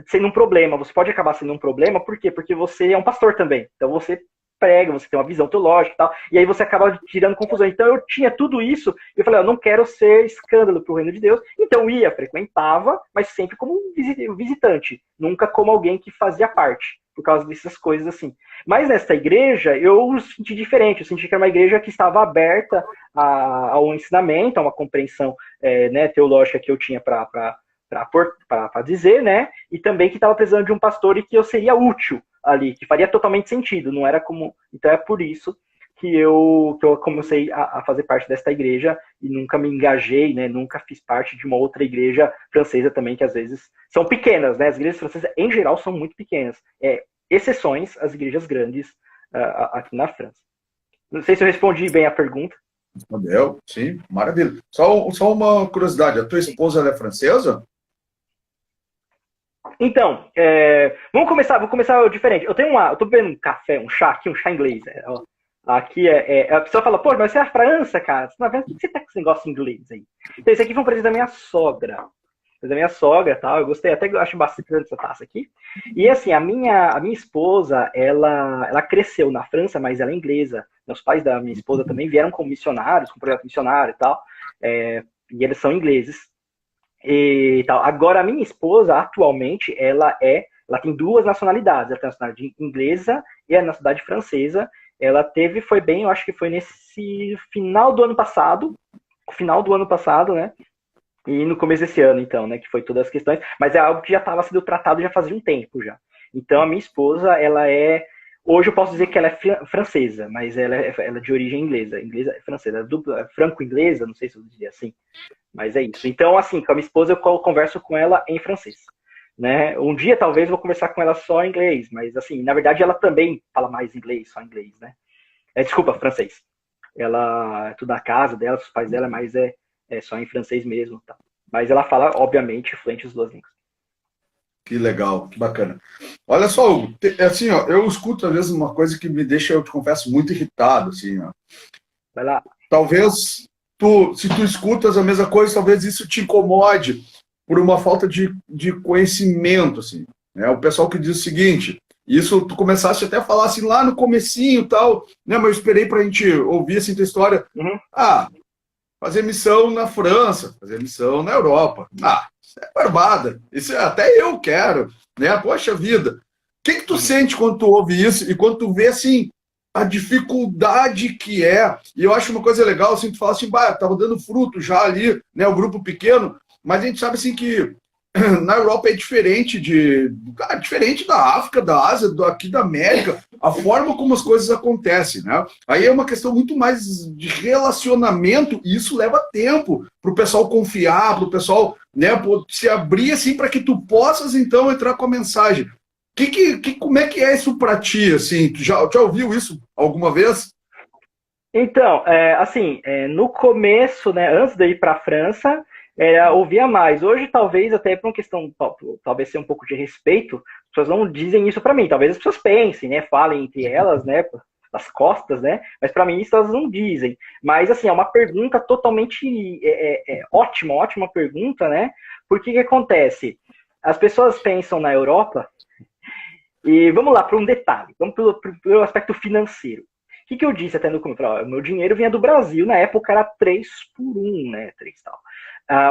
sendo um problema, você pode acabar sendo um problema, por quê? Porque você é um pastor também, então você prega, você tem uma visão teológica e tal, e aí você acaba tirando confusão. Então eu tinha tudo isso, e eu falei, eu não quero ser escândalo pro reino de Deus, então frequentava, mas sempre como um visitante, nunca como alguém que fazia parte, por causa dessas coisas assim. Mas nessa igreja, eu senti diferente, eu senti que era uma igreja que estava aberta ao ensinamento, a uma compreensão né, teológica que eu tinha para dizer, né, e também que estava precisando de um pastor e que eu seria útil ali, que faria totalmente sentido, não era como... Então é por isso que eu comecei a fazer parte desta igreja e nunca me engajei, né? Nunca fiz parte de uma outra igreja francesa também, que às vezes são pequenas, né? As igrejas francesas, em geral, são muito pequenas. Exceções as igrejas grandes aqui na França. Não sei se eu respondi bem a pergunta. Respondeu, sim, maravilha. Só uma curiosidade, a tua esposa ela é francesa? Então, vou começar diferente. Eu tô bebendo um café, um chá aqui, um chá inglês. Aqui a pessoa fala, pô, mas você é a França, cara. Você tá vendo? Por que você tá com esse negócio inglês aí? Então, esse aqui foi um presente da minha sogra. Da minha sogra, tal. Eu gostei, até acho bastante essa taça aqui. E assim, a minha esposa, ela cresceu na França, mas ela é inglesa. Os pais da minha esposa também vieram como missionários, com projeto missionário e tal. E eles são ingleses. E tal. Agora, a minha esposa, atualmente, ela tem duas nacionalidades. Ela tem a nacionalidade inglesa e a nacionalidade francesa. Ela foi bem, eu acho que foi nesse final do ano passado, né? E no começo desse ano, então, né? Que foi todas as questões. Mas é algo que já estava sendo tratado já fazia um tempo já. Então, a minha esposa, hoje eu posso dizer que ela é francesa, mas ela é de origem inglesa. Inglesa francesa, dupla, franco-inglesa, não sei se eu diria assim. Mas é isso. Então, assim, com a minha esposa, eu converso com ela em francês. Né? Um dia, talvez, eu vou conversar com ela só em inglês. Mas, assim, na verdade, ela também fala mais inglês, só inglês, né? Desculpa, francês. Ela, tudo na casa dela, os pais dela, mas é só em francês mesmo. Tá? Mas ela fala, obviamente, fluente as duas línguas. Que legal, que bacana. Olha só, Hugo, assim, ó, eu escuto às vezes uma coisa que me deixa, eu te confesso, muito irritado, assim, ó. Vai lá. Talvez, se tu escutas a mesma coisa, talvez isso te incomode por uma falta de conhecimento, assim, né? O pessoal que diz o seguinte, isso tu começaste até a falar assim lá no comecinho e tal, né? Mas eu esperei pra gente ouvir assim tua história. Uhum. Fazer missão na França, fazer missão na Europa. Isso é barbada. Isso até eu quero, né? Poxa vida. O que tu sente quando tu ouve isso e quando tu vê, assim, a dificuldade que é? E eu acho uma coisa legal, assim, tu fala assim, tava dando fruto já ali, né? O grupo pequeno, mas a gente sabe, assim, que na Europa é diferente diferente da África, da Ásia, aqui da América, a forma como as coisas acontecem, né? Aí é uma questão muito mais de relacionamento e isso leva tempo para o pessoal confiar, para o pessoal, né, se abrir assim para que tu possas então entrar com a mensagem. Como é que é isso para ti, assim? Tu já ouviu isso alguma vez? Então, assim, no começo, né, antes de ir para a França, ouvia mais. Hoje, talvez, até por uma questão, talvez ser um pouco de respeito, as pessoas não dizem isso para mim. Talvez as pessoas pensem, né, falem entre elas, né, das costas, né, mas para mim isso elas não dizem. Mas, assim, é uma pergunta totalmente ótima pergunta, né, porque que acontece? As pessoas pensam na Europa, e vamos lá para um detalhe, vamos pelo aspecto financeiro. O que eu disse até no começo? O meu dinheiro vinha do Brasil, na época era 3 por 1, né, 3 tal.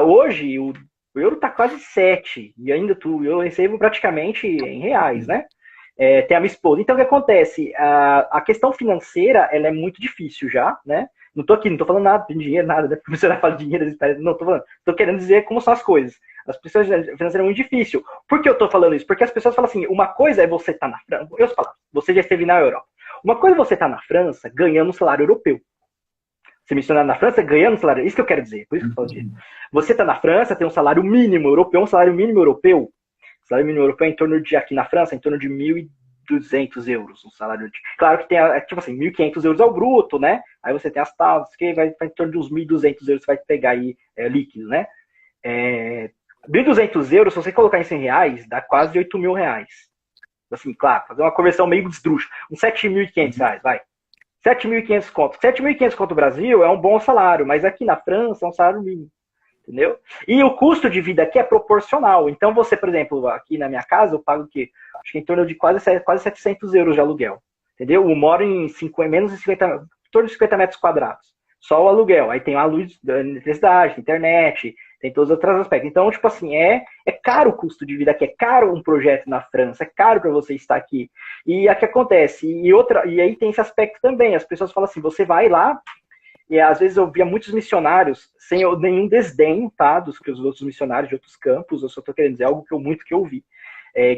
Hoje o euro está quase 7 e ainda eu recebo praticamente em reais, né? Tem a minha esposa. Então o que acontece? A questão financeira ela é muito difícil já, né? Não tô falando nada de dinheiro, nada, né? Porque você fala de dinheiro, não tô falando. Tô querendo dizer como são as coisas. As pessoas financeiras é muito difícil. Por que eu tô falando isso? Porque as pessoas falam assim, uma coisa é você estar na França, você já esteve na Europa. Uma coisa é você estar na França ganhando um salário europeu. Ser missionário na França ganhando salário. Isso que eu quero dizer. Por isso que eu falo disso. Você está na França, tem um salário mínimo europeu. Um salário mínimo europeu. O salário mínimo europeu é em torno de, aqui na França, em torno de 1.200 euros. Um salário de. Claro que tem, tipo assim, 1.500 euros ao bruto, né? Aí você tem as taxas, que vai em torno de uns 1.200 euros, você vai pegar aí líquido, né? 1.200 euros, se você colocar isso em reais, dá quase 8 mil reais. Assim, claro, fazer uma conversão meio desdrúxula. Uns 7.500 reais, vai. 7.500 conto. 7.500 conto no Brasil é um bom salário, mas aqui na França é um salário mínimo. Entendeu? E o custo de vida aqui é proporcional. Então você, por exemplo, aqui na minha casa, eu pago o quê? Acho que em torno de quase 700 euros de aluguel. Entendeu? Eu moro em torno de 50 metros quadrados. Só o aluguel. Aí tem a luz da eletricidade, internet, tem todos os outros aspectos. Então, tipo assim, é caro o custo de vida aqui, é caro um projeto na França, é caro para você estar aqui. E o que acontece? E aí tem esse aspecto também. As pessoas falam assim, você vai lá, e às vezes eu via muitos missionários sem nenhum desdém, tá? Dos outros missionários de outros campos, eu só estou querendo dizer algo que eu vi.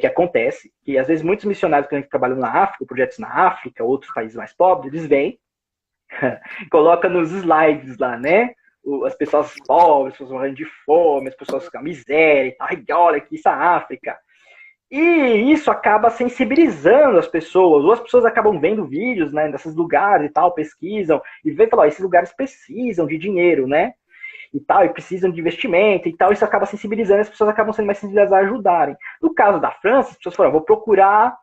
Que acontece, que às vezes muitos missionários que trabalham na África, projetos na África, outros países mais pobres, eles vêm, coloca nos slides lá, né? As pessoas pobres, as pessoas morrendo de fome, as pessoas com a miséria e tal. E olha que isso é a África. E isso acaba sensibilizando as pessoas, ou as pessoas acabam vendo vídeos, né, desses lugares e tal, pesquisam, e vê e falam, esses lugares precisam de dinheiro, né? E tal, e precisam de investimento e tal, isso acaba sensibilizando, as pessoas acabam sendo mais sensibilizadas a ajudarem. No caso da França, as pessoas falam, vou procurar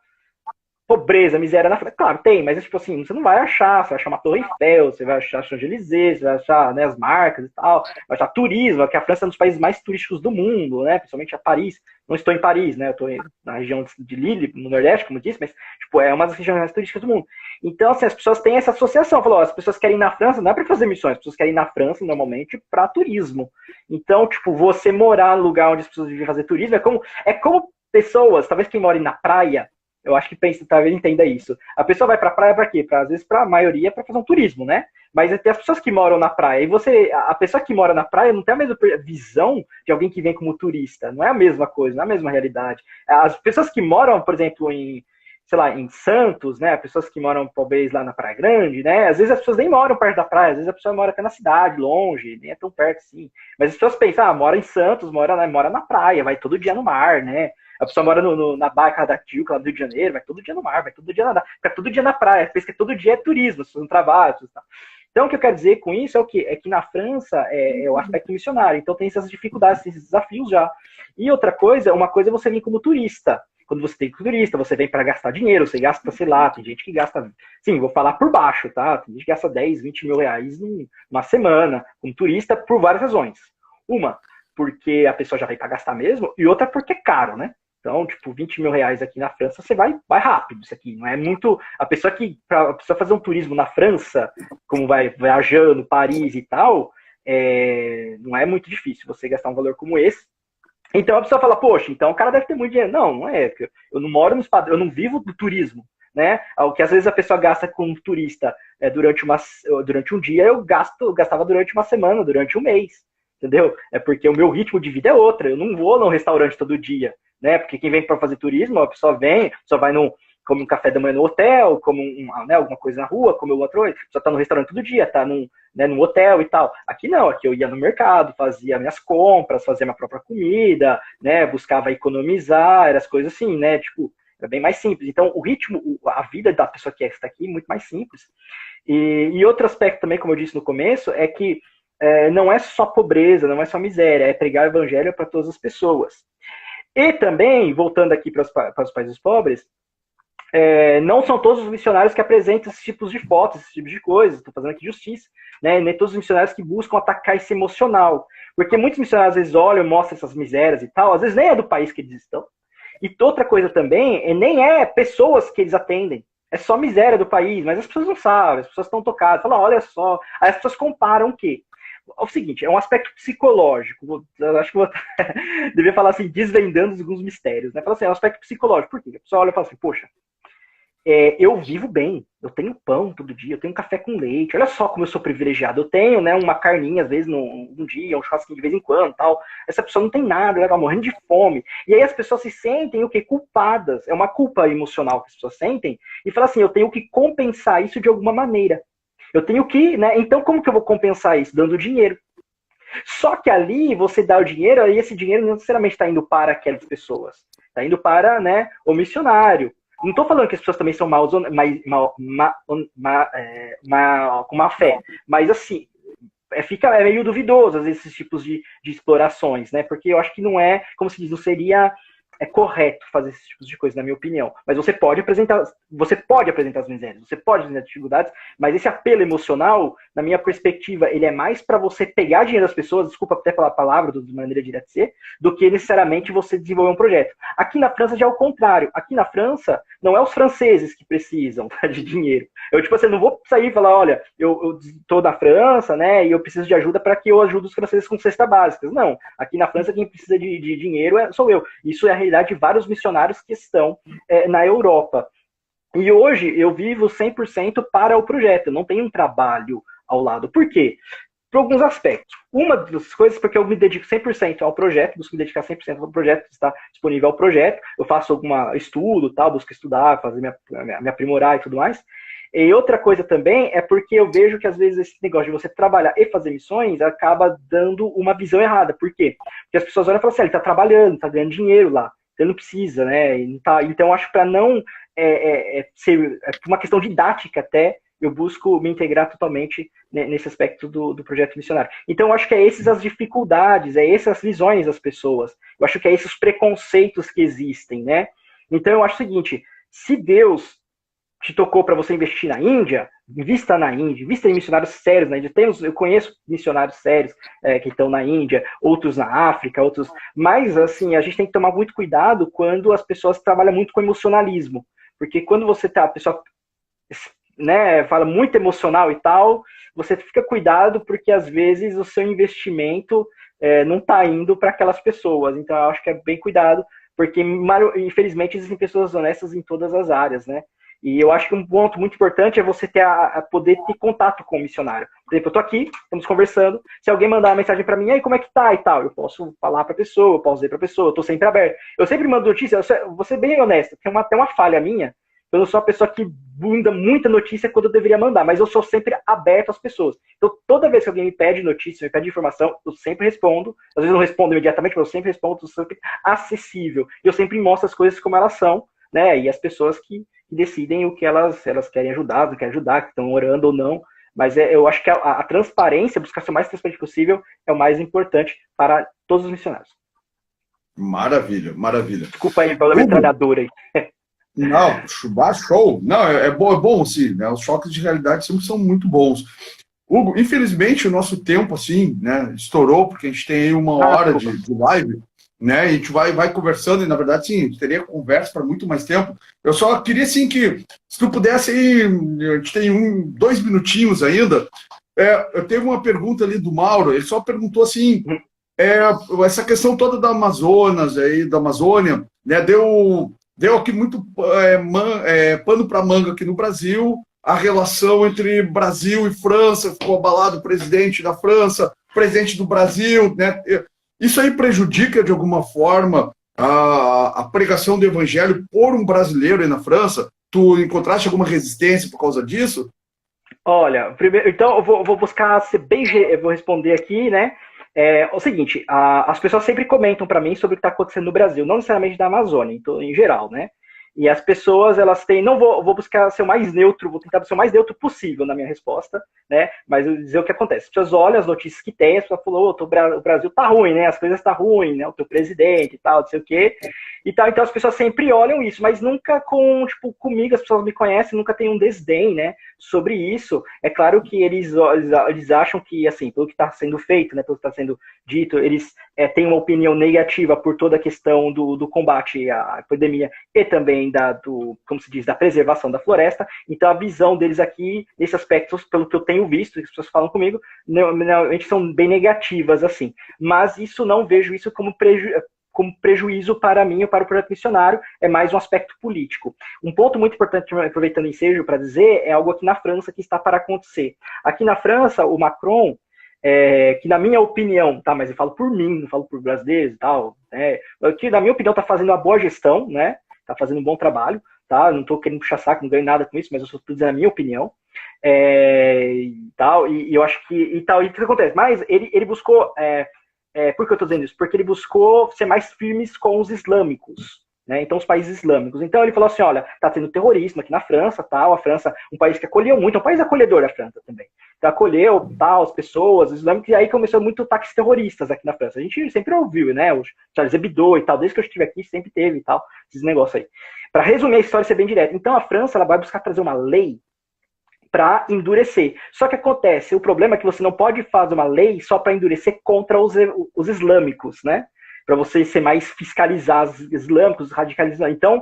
pobreza, miséria na França. Claro, tem, mas tipo assim, você não vai achar, você vai achar uma Torre Eiffel, você vai achar Champs-Élysées, você vai achar, né, as marcas e tal, vai achar turismo, que a França é um dos países mais turísticos do mundo, né, principalmente a Paris. Não estou em Paris, né, eu estou na região de Lille, no Nordeste, como eu disse, mas tipo, é uma das regiões mais turísticas do mundo. Então, assim, as pessoas têm essa associação, falou, as pessoas querem ir na França, não é para fazer missões, as pessoas querem ir na França, normalmente, para turismo. Então, tipo, você morar no lugar onde as pessoas vivem fazer turismo é como pessoas, talvez quem mora na praia, eu acho que pensa, talvez entenda isso. A pessoa vai pra praia pra quê? Às vezes, pra maioria, pra fazer um turismo, né? Mas tem as pessoas que moram na praia. E a pessoa que mora na praia não tem a mesma visão de alguém que vem como turista. Não é a mesma coisa, não é a mesma realidade. As pessoas que moram, por exemplo, sei lá, em Santos, né? As pessoas que moram, talvez, lá na Praia Grande, né? Às vezes as pessoas nem moram perto da praia, às vezes a pessoa mora até na cidade, longe, nem é tão perto assim. Mas as pessoas pensam, mora em Santos, mora na praia, vai todo dia no mar, né? A pessoa mora na Barra da Tijuca, lá do Rio de Janeiro, vai todo dia no mar, vai todo dia nadar, fica todo dia na praia, pensa que todo dia é turismo, as pessoas não trabalham. Então, o que eu quero dizer com isso é que na França é o aspecto missionário, então tem essas dificuldades, esses desafios já. E outra coisa, uma coisa é você vir como turista. Quando você tem turista, você vem para gastar dinheiro, você gasta, sei lá, tem gente que gasta, sim, vou falar por baixo, tá? Tem gente que gasta 10, 20 mil reais numa semana, como turista, por várias razões. Uma, porque a pessoa já vem para gastar mesmo, e outra porque é caro, né? Então, tipo, 20 mil reais aqui na França, você vai rápido isso aqui. Não é muito. Para a pessoa fazer um turismo na França, como vai viajando, Paris e tal, não é muito difícil você gastar um valor como esse. Então a pessoa fala, poxa, então o cara deve ter muito dinheiro. Não, não é. Eu não moro nos padrões, eu não vivo do turismo. Né? O que às vezes a pessoa gasta com turista durante um dia, eu gastava durante uma semana, durante um mês. Entendeu? É porque o meu ritmo de vida é outro. Eu não vou num restaurante todo dia. Né? Porque quem vem para fazer turismo, a pessoa vai come um café da manhã no hotel, come alguma coisa na rua, come outra coisa, só tá no restaurante todo dia, tá num hotel e tal. Aqui não, aqui eu ia no mercado, fazia minhas compras, fazia minha própria comida, né? Buscava economizar, era as coisas assim, né? Tipo, era bem mais simples. Então, o ritmo, a vida da pessoa que está aqui é muito mais simples. E outro aspecto também, como eu disse no começo, é que não é só pobreza, não é só miséria, é pregar o evangelho para todas as pessoas. E também, voltando aqui para os países pobres, não são todos os missionários que apresentam esses tipos de fotos, esses tipos de coisas, estou fazendo aqui justiça, né? Nem todos os missionários que buscam atacar esse emocional. Porque muitos missionários, às vezes, olham, mostram essas misérias e tal, às vezes nem é do país que eles estão. E outra coisa também, nem é pessoas que eles atendem, é só miséria do país, mas as pessoas não sabem, as pessoas estão tocadas, falam, olha só, aí as pessoas comparam o quê? É o seguinte, é um aspecto psicológico. Eu acho que eu devia falar assim, desvendando alguns mistérios, né? Fala assim, é um aspecto psicológico. Por quê? A pessoa olha e fala assim, poxa, eu vivo bem, eu tenho pão todo dia, eu tenho café com leite, olha só como eu sou privilegiado, eu tenho, né, uma carninha às vezes num dia, um churrasquinho de vez em quando, tal. Essa pessoa não tem nada, ela tá morrendo de fome. E aí as pessoas se sentem o quê? Culpadas. É uma culpa emocional que as pessoas sentem e fala assim, eu tenho que compensar isso de alguma maneira. Eu tenho que, né? Então como que eu vou compensar isso? Dando dinheiro. Só que ali você dá o dinheiro, aí esse dinheiro não necessariamente está indo para aquelas pessoas. Está indo para, né, o missionário. Não estou falando que as pessoas também são com má fé. Mas assim, é meio duvidoso às vezes, esses tipos de explorações, né? Porque eu acho que não é, como se diz, não seria correto fazer esses tipos de coisa, na minha opinião. Mas você pode apresentar as misérias, você pode apresentar as dificuldades, mas esse apelo emocional, na minha perspectiva, ele é mais para você pegar dinheiro das pessoas, desculpa até pela palavra, de maneira direta de ser, do que necessariamente você desenvolver um projeto. Aqui na França já é o contrário. Aqui na França, não é os franceses que precisam de dinheiro. Eu, tipo assim, não vou sair e falar, olha, eu tô da França, né, e eu preciso de ajuda para que eu ajude os franceses com cesta básica. Não. Aqui na França, quem precisa de dinheiro sou eu. Isso é a realidade de vários missionários que estão na Europa. E hoje eu vivo 100% para o projeto, eu não tenho um trabalho ao lado. Por quê? Por alguns aspectos. Uma das coisas, porque eu me dedico 100% ao projeto, busco me dedicar 100% ao projeto, está disponível ao projeto, eu faço algum estudo, tal, busco estudar, fazer me aprimorar e tudo mais. E outra coisa também é porque eu vejo que às vezes esse negócio de você trabalhar e fazer missões acaba dando uma visão errada. Por quê? Porque as pessoas olham e falam assim, ele tá trabalhando, tá ganhando dinheiro lá, ele não precisa, né? E não tá... Então, acho que para não ser uma questão didática até, eu busco me integrar totalmente nesse aspecto do projeto missionário. Então, eu acho que é essas as dificuldades, é essas as visões das pessoas. Eu acho que é esses os preconceitos que existem, né? Então, eu acho o seguinte, se Deus te tocou para você investir na Índia, invista na Índia, invista em missionários sérios na Índia. Eu conheço missionários sérios que estão na Índia, outros na África, outros... Mas, assim, a gente tem que tomar muito cuidado quando as pessoas trabalham muito com emocionalismo. Porque quando a pessoa, né, fala muito emocional e tal, você fica cuidado porque, às vezes, o seu investimento não está indo para aquelas pessoas. Então, eu acho que é bem cuidado, porque, infelizmente, existem pessoas honestas em todas as áreas, né? E eu acho que um ponto muito importante é você ter poder ter contato com o missionário. Por exemplo, eu tô aqui, estamos conversando, se alguém mandar uma mensagem para mim, aí como é que tá e tal, eu posso falar para a pessoa, eu posso dizer para a pessoa, eu tô sempre aberto. Eu sempre mando notícia, vou ser bem honesto, tem até uma falha minha, eu não sou uma pessoa que manda muita notícia quando eu deveria mandar, mas eu sou sempre aberto às pessoas. Então, toda vez que alguém me pede notícia, me pede informação, eu sempre respondo. Às vezes eu não respondo imediatamente, mas eu sempre respondo, eu sou sempre acessível. E eu sempre mostro as coisas como elas são, né? E as pessoas que decidem o que elas querem ajudar, não querem ajudar, que estão orando ou não. Mas eu acho que a transparência, buscar ser o mais transparente possível, é o mais importante para todos os missionários. Maravilha, maravilha. Desculpa aí pela metralhadora aí. Não, show. Não, é bom sim, né? Os choques de realidade sempre são muito bons. Hugo, infelizmente o nosso tempo, assim, né, estourou, porque a gente tem aí uma hora de live, né? E a gente vai conversando, e na verdade, sim, a gente teria conversa para muito mais tempo. Eu só queria, assim, que se tu pudesse aí, a gente tem 2 minutinhos ainda. Eu teve uma pergunta ali do Mauro, ele só perguntou assim, essa questão toda da Amazonas, aí, da Amazônia, né, deu aqui muito pano para manga aqui no Brasil, a relação entre Brasil e França, ficou abalado o presidente da França, presidente do Brasil, né? Isso aí prejudica, de alguma forma, a pregação do evangelho por um brasileiro aí na França? Tu encontraste alguma resistência por causa disso? Olha, primeiro, então eu vou buscar ser bem... Eu vou responder aqui, né? O seguinte, as pessoas sempre comentam para mim sobre o que está acontecendo no Brasil, não necessariamente da Amazônia, então, em geral, né? E as pessoas, elas têm... Não vou buscar ser o mais neutro, vou tentar ser o mais neutro possível na minha resposta, né? Mas eu dizer o que acontece. As pessoas olham as notícias que tem, as pessoas falam, o Brasil tá ruim, né? As coisas tá ruim, né? O teu presidente e tal, não sei o quê. E tal, então as pessoas sempre olham isso, mas nunca comigo, as pessoas me conhecem, nunca tem um desdém, né, sobre isso. É claro que eles acham que, assim, pelo que está sendo feito, né, pelo que está sendo dito, eles têm uma opinião negativa por toda a questão do combate à pandemia e também como se diz, da preservação da floresta. Então a visão deles aqui, nesse aspecto, pelo que eu tenho visto, que as pessoas falam comigo, normalmente são bem negativas, assim. Mas isso, não vejo isso como prejuízo para mim ou para o projeto missionário, é mais um aspecto político. Um ponto muito importante, aproveitando o ensejo para dizer, é algo aqui na França que está para acontecer. Aqui na França, o Macron, que na minha opinião, tá, mas eu falo por mim, não falo por brasileiros e tal, que na minha opinião está fazendo uma boa gestão, né, está fazendo um bom trabalho, tá, não estou querendo puxar saco, não ganho nada com isso, mas eu só estou dizendo a minha opinião, e eu acho que, e o que acontece? Mas ele buscou... por que eu estou dizendo isso? Porque ele buscou ser mais firmes com os islâmicos, né? Então, os países islâmicos. Então, ele falou assim, olha, está tendo terrorismo aqui na França, tal, a França, um país que acolheu muito, é um país acolhedor a França também. Então, acolheu, tal, as pessoas, os islâmicos, e aí começou muito ataques terroristas aqui na França. A gente sempre ouviu, né, o Charles Hebdo e tal, desde que eu estive aqui, sempre teve e tal, esses negócios aí. Para resumir a história e ser bem direto, então a França, ela vai buscar trazer uma lei para endurecer. Só que acontece, o problema é que você não pode fazer uma lei só para endurecer contra os islâmicos, né? Para você ser mais fiscalizar os islâmicos, radicalizar. Então,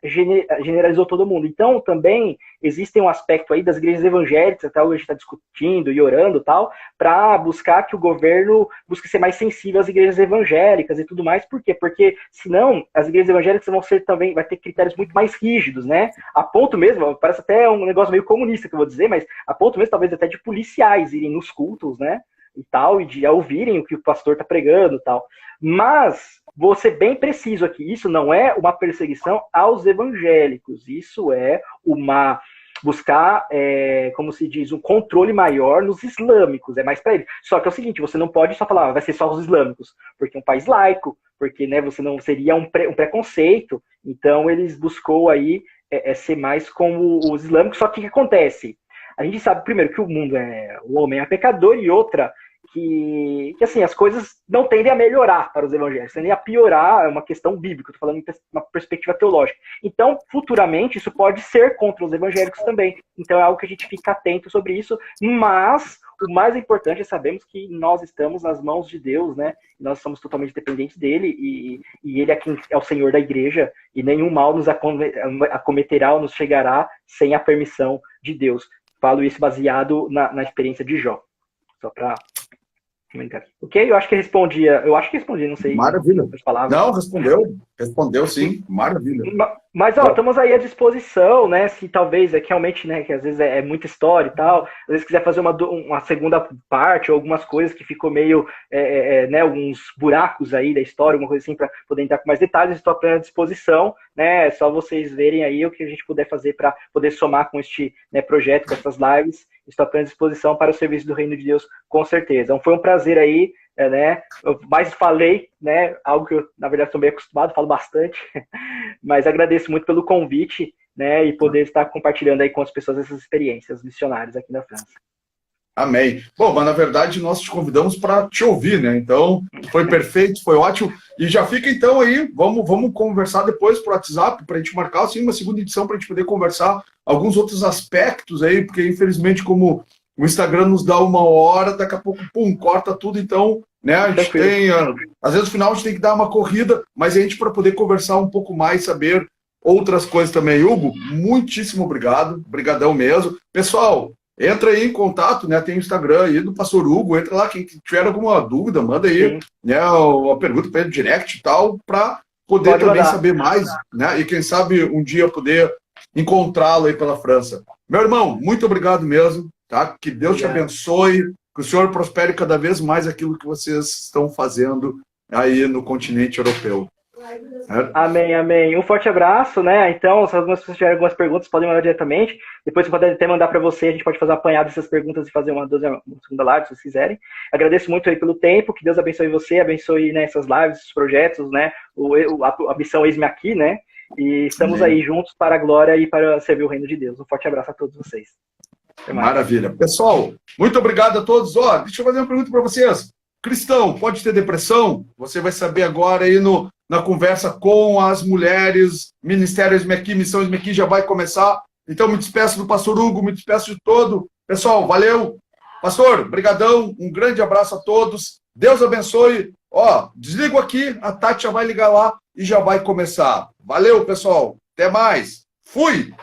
generalizou todo mundo. Então, também existem um aspecto aí das igrejas evangélicas, até hoje a gente está discutindo e orando e tal, para buscar que o governo busque ser mais sensível às igrejas evangélicas e tudo mais. Por quê? Porque, senão, as igrejas evangélicas vão ser também, vai ter critérios muito mais rígidos, né? A ponto mesmo, parece até um negócio meio comunista que eu vou dizer, mas a ponto mesmo, talvez até de policiais irem nos cultos, né? E tal, e de ouvirem o que o pastor está pregando e tal. Mas, vou ser bem preciso aqui, isso não é uma perseguição aos evangélicos, isso é uma buscar, como se diz, um controle maior nos islâmicos, é mais para eles. Só que é o seguinte, você não pode só falar, vai ser só os islâmicos, porque é um país laico, porque, né, você não seria um preconceito. Então eles buscou aí ser mais como os islâmicos. Só que o que acontece? A gente sabe, primeiro, que o homem é pecador, e outra, que assim, as coisas não tendem a melhorar para os evangélicos, tendem a piorar, é uma questão bíblica, estou falando em uma perspectiva teológica. Então, futuramente, isso pode ser contra os evangélicos também. Então, é algo que a gente fica atento sobre isso, mas o mais importante é sabermos que nós estamos nas mãos de Deus, né? Nós somos totalmente dependentes dele, e ele é o Senhor da igreja, e nenhum mal nos acometerá ou nos chegará sem a permissão de Deus. Falo isso baseado na experiência de Jó. Só para comentar. Ok? Eu acho que respondi, não sei. Maravilha. As palavras. Não, respondeu sim. Maravilha. Mas, ó, estamos aí à disposição, né? Se talvez, que realmente, né, que às vezes é muita história e tal, às vezes quiser fazer uma segunda parte, ou algumas coisas que ficou meio, né, alguns buracos aí da história, alguma coisa assim, para poder entrar com mais detalhes, estou à disposição, né? É só vocês verem aí o que a gente puder fazer para poder somar com este, né, projeto, com essas lives. Estou à disposição para o serviço do Reino de Deus, com certeza. Então, foi um prazer aí, né? Eu mais falei, né? Algo que eu, na verdade, estou meio acostumado, falo bastante, mas agradeço muito pelo convite, né? E poder estar compartilhando aí com as pessoas essas experiências missionárias aqui na França. Amém. Bom, mas na verdade nós te convidamos para te ouvir, né? Então, foi perfeito, foi ótimo. E já fica então aí, vamos conversar depois por WhatsApp, para a gente marcar assim, uma segunda edição, para a gente poder conversar alguns outros aspectos aí, porque infelizmente, como o Instagram nos dá 1 hora, daqui a pouco, pum, corta tudo. Então, né, a gente tem, às vezes no final a gente tem que dar uma corrida, mas a gente, para poder conversar um pouco mais, saber outras coisas também. Hugo, muitíssimo obrigado, brigadão mesmo. Pessoal, entra aí em contato, né? Tem o Instagram aí do Pastor Hugo, entra lá, quem tiver alguma dúvida, manda aí, né, uma pergunta para ele direct e tal, para poder também saber mais, né? E quem sabe um dia poder encontrá-lo aí pela França. Meu irmão, muito obrigado mesmo, tá? Que Deus te abençoe, que o Senhor prospere cada vez mais aquilo que vocês estão fazendo aí no continente europeu. Amém, amém. Um forte abraço, né? Então, se algumas pessoas tiverem algumas perguntas, podem mandar diretamente. Depois, você pode até mandar para você, a gente pode fazer um apanhado dessas perguntas e fazer uma segunda live, se vocês quiserem. Agradeço muito aí pelo tempo, que Deus abençoe você, abençoe, né, essas lives, esses projetos, né? A missão Eis-me Aqui, né? E estamos aí juntos para a glória e para servir o reino de Deus. Um forte abraço a todos vocês. Maravilha. Pessoal, muito obrigado a todos. Ó, deixa eu fazer uma pergunta para vocês. Cristão, pode ter depressão? Você vai saber agora aí na conversa com as mulheres. Ministério Eis-me Aqui, Missão Eis-me Aqui já vai começar. Então, me despeço do Pastor Hugo, me despeço de todo. Pessoal, valeu. Pastor, brigadão. Um grande abraço a todos. Deus abençoe. Ó, desligo aqui, a Tati já vai ligar lá e já vai começar. Valeu, pessoal. Até mais. Fui!